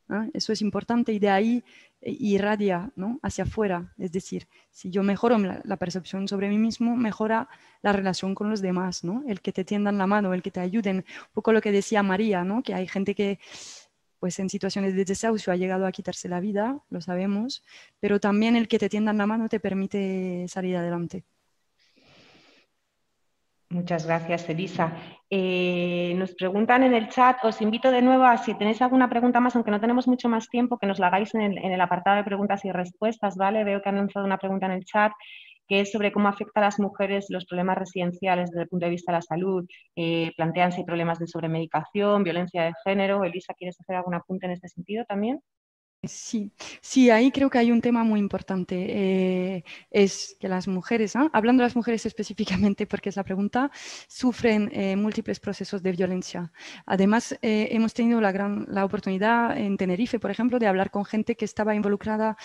¿no? Eso es importante, y de ahí irradia, ¿no? Hacia afuera. Es decir, si yo mejoro la percepción sobre mí mismo, mejora la relación con los demás, ¿no? El que te tiendan la mano, el que te ayuden. Un poco lo que decía María, ¿no? Que hay gente que pues en situaciones de desahucio ha llegado a quitarse la vida, lo sabemos, pero también el que te tiendan la mano te permite salir adelante. Muchas gracias, Elisa. Nos preguntan en el chat, os invito de nuevo a, si tenéis alguna pregunta más, aunque no tenemos mucho más tiempo, que nos la hagáis en el apartado de preguntas y respuestas, ¿vale? Veo que han lanzado una pregunta en el chat que es sobre cómo afecta a las mujeres los problemas residenciales desde el punto de vista de la salud. Plantean si hay problemas de sobremedicación, violencia de género. Elisa, ¿quieres hacer algún apunte en este sentido también? Sí, sí, ahí creo que hay un tema muy importante, es que las mujeres, ¿no? Hablando de las mujeres específicamente, porque es la pregunta, sufren múltiples procesos de violencia. Además, hemos tenido la oportunidad en Tenerife, por ejemplo, de hablar con gente que estaba involucrada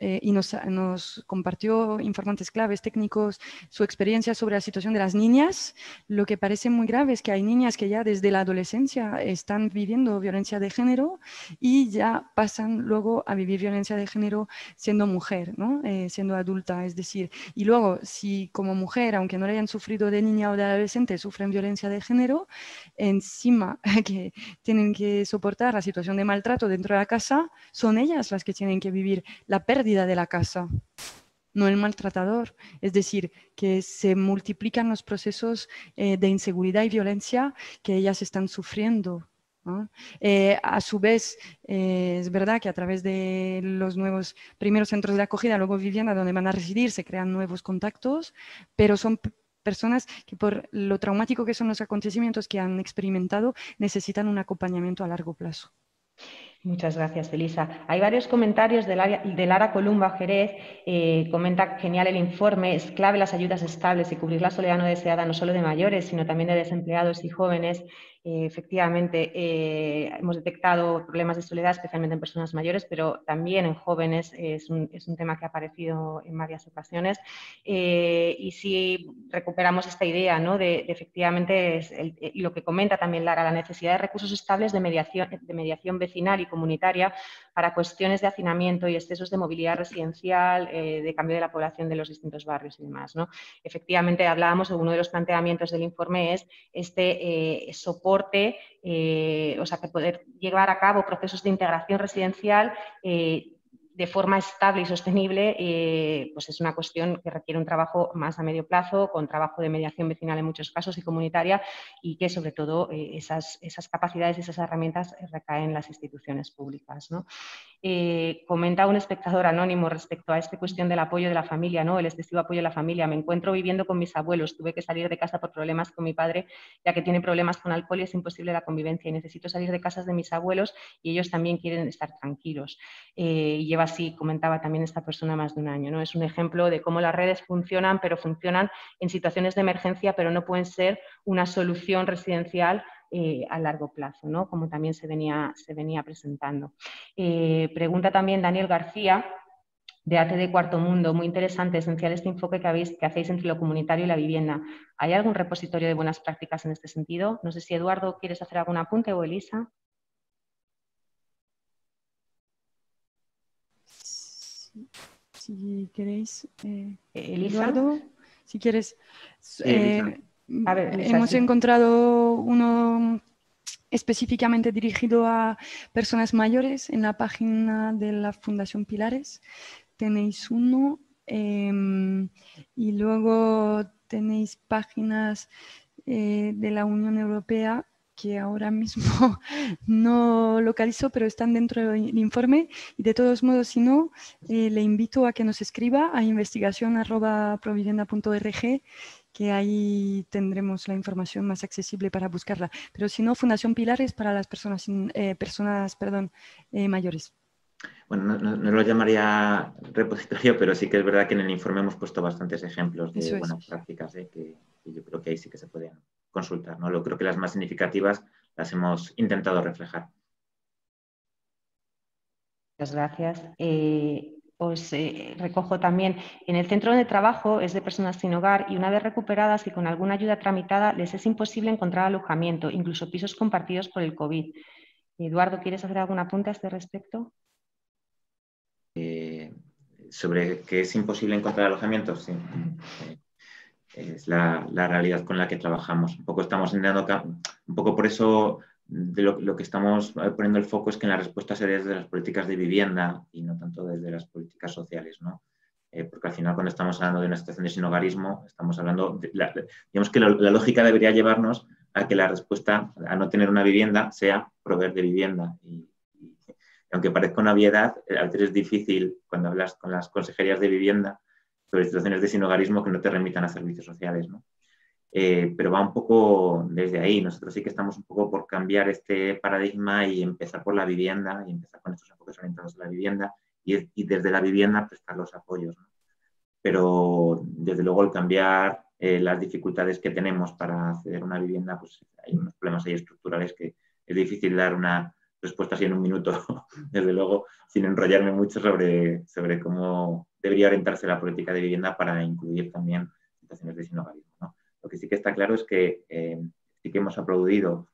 y nos compartió informantes claves, técnicos, su experiencia sobre la situación de las niñas. Lo que parece muy grave es que hay niñas que ya desde la adolescencia están viviendo violencia de género y ya pasan luego a vivir violencia de género siendo mujer, ¿no? Siendo adulta, es decir, y luego si como mujer, aunque no la hayan sufrido de niña o de adolescente, sufren violencia de género, encima que tienen que soportar la situación de maltrato dentro de la casa, son ellas las que tienen que vivir la pérdida de la casa, no el maltratador. Es decir, que se multiplican los procesos de inseguridad y violencia que ellas están sufriendo, ¿no? A su vez, es verdad que a través de los nuevos primeros centros de acogida, luego vivienda donde van a residir, se crean nuevos contactos, pero son personas que por lo traumático que son los acontecimientos que han experimentado necesitan un acompañamiento a largo plazo. Muchas gracias, Elisa. Hay varios comentarios de Lara Columba Jerez. Comenta: genial el informe, es clave las ayudas estables y cubrir la soledad no deseada no solo de mayores, sino también de desempleados y jóvenes. Efectivamente, hemos detectado problemas de soledad, especialmente en personas mayores, pero también en jóvenes es un tema que ha aparecido en varias ocasiones. Y si recuperamos esta idea, ¿no?, de efectivamente, y lo que comenta también Lara, la necesidad de recursos estables de mediación vecinal y comunitaria para cuestiones de hacinamiento y excesos de movilidad residencial, de cambio de la población de los distintos barrios y demás, ¿no? Efectivamente, hablábamos de uno de los planteamientos del informe es este soporte, o sea, que poder llevar a cabo procesos de integración residencial de forma estable y sostenible, pues es una cuestión que requiere un trabajo más a medio plazo, con trabajo de mediación vecinal en muchos casos y comunitaria, y que sobre todo esas capacidades y esas herramientas recaen en las instituciones públicas, ¿no? Comenta un espectador anónimo respecto a esta cuestión del apoyo de la familia, ¿no?, el excesivo apoyo de la familia. Me encuentro viviendo con mis abuelos, tuve que salir de casa por problemas con mi padre, ya que tiene problemas con alcohol y es imposible la convivencia, y necesito salir de casas de mis abuelos y ellos también quieren estar tranquilos. Y lleva así, comentaba también esta persona, más de un año, ¿no? Es un ejemplo de cómo las redes funcionan, pero funcionan en situaciones de emergencia, pero no pueden ser una solución residencial a largo plazo, ¿no?, como también se venía presentando. Pregunta también Daniel García, de ATD Cuarto Mundo, muy interesante, esencial este enfoque que hacéis entre lo comunitario y la vivienda. ¿Hay algún repositorio de buenas prácticas en este sentido? No sé si Eduardo quieres hacer algún apunte o Elisa. Si queréis, Elisa. Eduardo, si quieres. A ver, Elisa, hemos sí. encontrado uno específicamente dirigido a personas mayores en la página de la Fundación Pilares. Tenéis uno y luego tenéis páginas de la Unión Europea que ahora mismo no localizo, pero están dentro del informe. Y de todos modos, si no, le invito a que nos escriba a investigación@provivienda.org, que ahí tendremos la información más accesible para buscarla. Pero si no, Fundación Pilares para las personas mayores. Bueno, no lo llamaría repositorio, pero sí que es verdad que en el informe hemos puesto bastantes ejemplos de buenas prácticas, que yo creo que ahí sí que se pueden consultar, ¿no? Yo creo que las más significativas las hemos intentado reflejar. Muchas gracias. Os recojo también, en el centro de trabajo es de personas sin hogar y una vez recuperadas y con alguna ayuda tramitada les es imposible encontrar alojamiento, incluso pisos compartidos por el COVID. Eduardo, ¿quieres hacer algún apunte a este respecto? Sobre que es imposible encontrar alojamiento, sí. Es la realidad con la que trabajamos. Un poco estamos intentando, un poco por eso de lo que estamos poniendo el foco es que en la respuesta se dé desde las políticas de vivienda y no tanto desde las políticas sociales, ¿no? Porque al final cuando estamos hablando de una situación de sinhogarismo, estamos hablando, digamos que la lógica debería llevarnos a que la respuesta a no tener una vivienda sea proveer de vivienda. Y aunque parezca una obviedad, a veces es difícil cuando hablas con las consejerías de vivienda sobre situaciones de sinhogarismo que no te remitan a servicios sociales, ¿no? Pero va un poco desde ahí. Nosotros sí que estamos un poco por cambiar este paradigma y empezar por la vivienda y empezar con estos enfoques orientados a la vivienda y desde la vivienda prestar los apoyos, ¿no? Pero desde luego el cambiar las dificultades que tenemos para acceder a una vivienda, pues hay unos problemas ahí estructurales que es difícil dar una respuesta así en un minuto, desde luego, sin enrollarme mucho sobre cómo debería orientarse la política de vivienda para incluir también situaciones de sinhogarismo, ¿no? Lo que sí que está claro es que sí que hemos aplaudido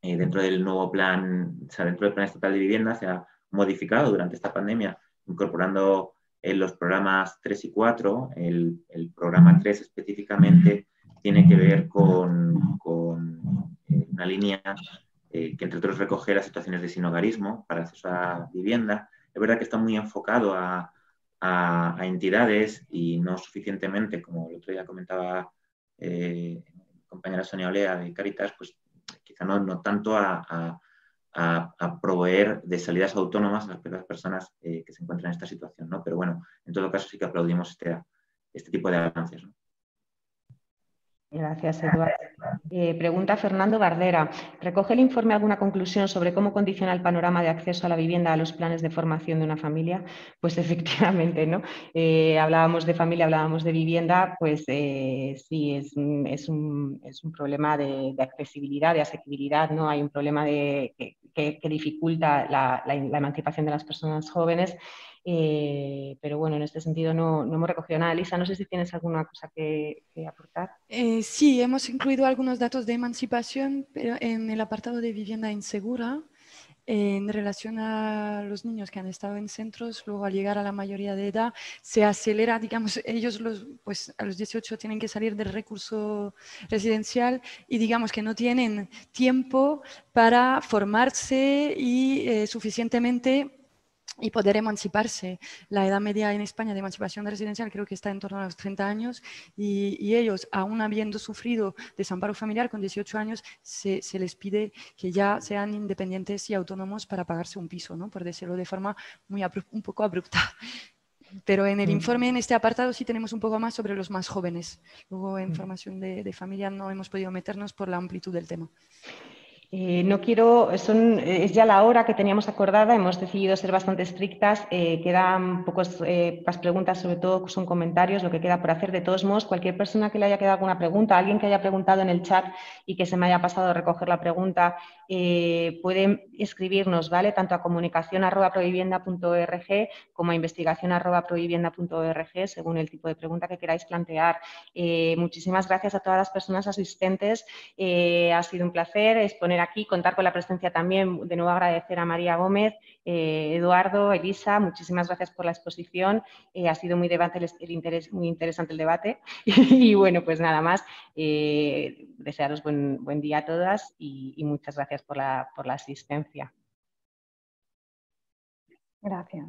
dentro del nuevo plan, o sea, dentro del Plan Estatal de Vivienda se ha modificado durante esta pandemia, incorporando los programas 3 y 4. El programa 3 específicamente tiene que ver con una línea que entre otros recoge las situaciones de sinhogarismo para acceso a vivienda. Es verdad que está muy enfocado a entidades y no suficientemente, como el otro día comentaba mi compañera Sonia Olea de Cáritas, pues quizá no tanto a proveer de salidas autónomas a las personas que se encuentran en esta situación, ¿no? Pero bueno, en todo caso sí que aplaudimos este tipo de avances, ¿no? Gracias, Eduardo. Pregunta Fernando Bardera. ¿Recoge el informe alguna conclusión sobre cómo condiciona el panorama de acceso a la vivienda a los planes de formación de una familia? Pues efectivamente, ¿no? Hablábamos de familia, hablábamos de vivienda, pues sí, es un problema de accesibilidad, de asequibilidad, ¿no? Hay un problema que dificulta la emancipación de las personas jóvenes. Pero bueno, en este sentido no hemos recogido nada. Lisa, no sé si tienes alguna cosa que aportar. Sí, hemos incluido algunos datos de emancipación, pero en el apartado de vivienda insegura, en relación a los niños que han estado en centros, luego al llegar a la mayoría de edad, se acelera, digamos, ellos pues a los 18 tienen que salir del recurso residencial y digamos que no tienen tiempo para formarse y suficientemente y poder emanciparse. La edad media en España de emancipación residencial creo que está en torno a los 30 años y ellos, aún habiendo sufrido desamparo familiar con 18 años, se les pide que ya sean independientes y autónomos para pagarse un piso, ¿no? Por decirlo de forma un poco abrupta. Pero en el informe, en este apartado, sí tenemos un poco más sobre los más jóvenes. Luego, en formación de familia no hemos podido meternos por la amplitud del tema. No quiero, es ya la hora que teníamos acordada, hemos decidido ser bastante estrictas, quedan pocas preguntas, sobre todo son comentarios, lo que queda por hacer. De todos modos, cualquier persona que le haya quedado alguna pregunta, alguien que haya preguntado en el chat y que se me haya pasado a recoger la pregunta, puede escribirnos, ¿vale? Tanto a comunicación@provivienda.org como a investigación@provivienda.org, según el tipo de pregunta que queráis plantear. Muchísimas gracias a todas las personas asistentes, ha sido un placer exponer aquí, contar con la presencia también, de nuevo agradecer a María Gómez, Eduardo, Elisa, muchísimas gracias por la exposición, ha sido muy interesante el debate y bueno, pues nada más, desearos buen día a todas y muchas gracias por la asistencia. Gracias.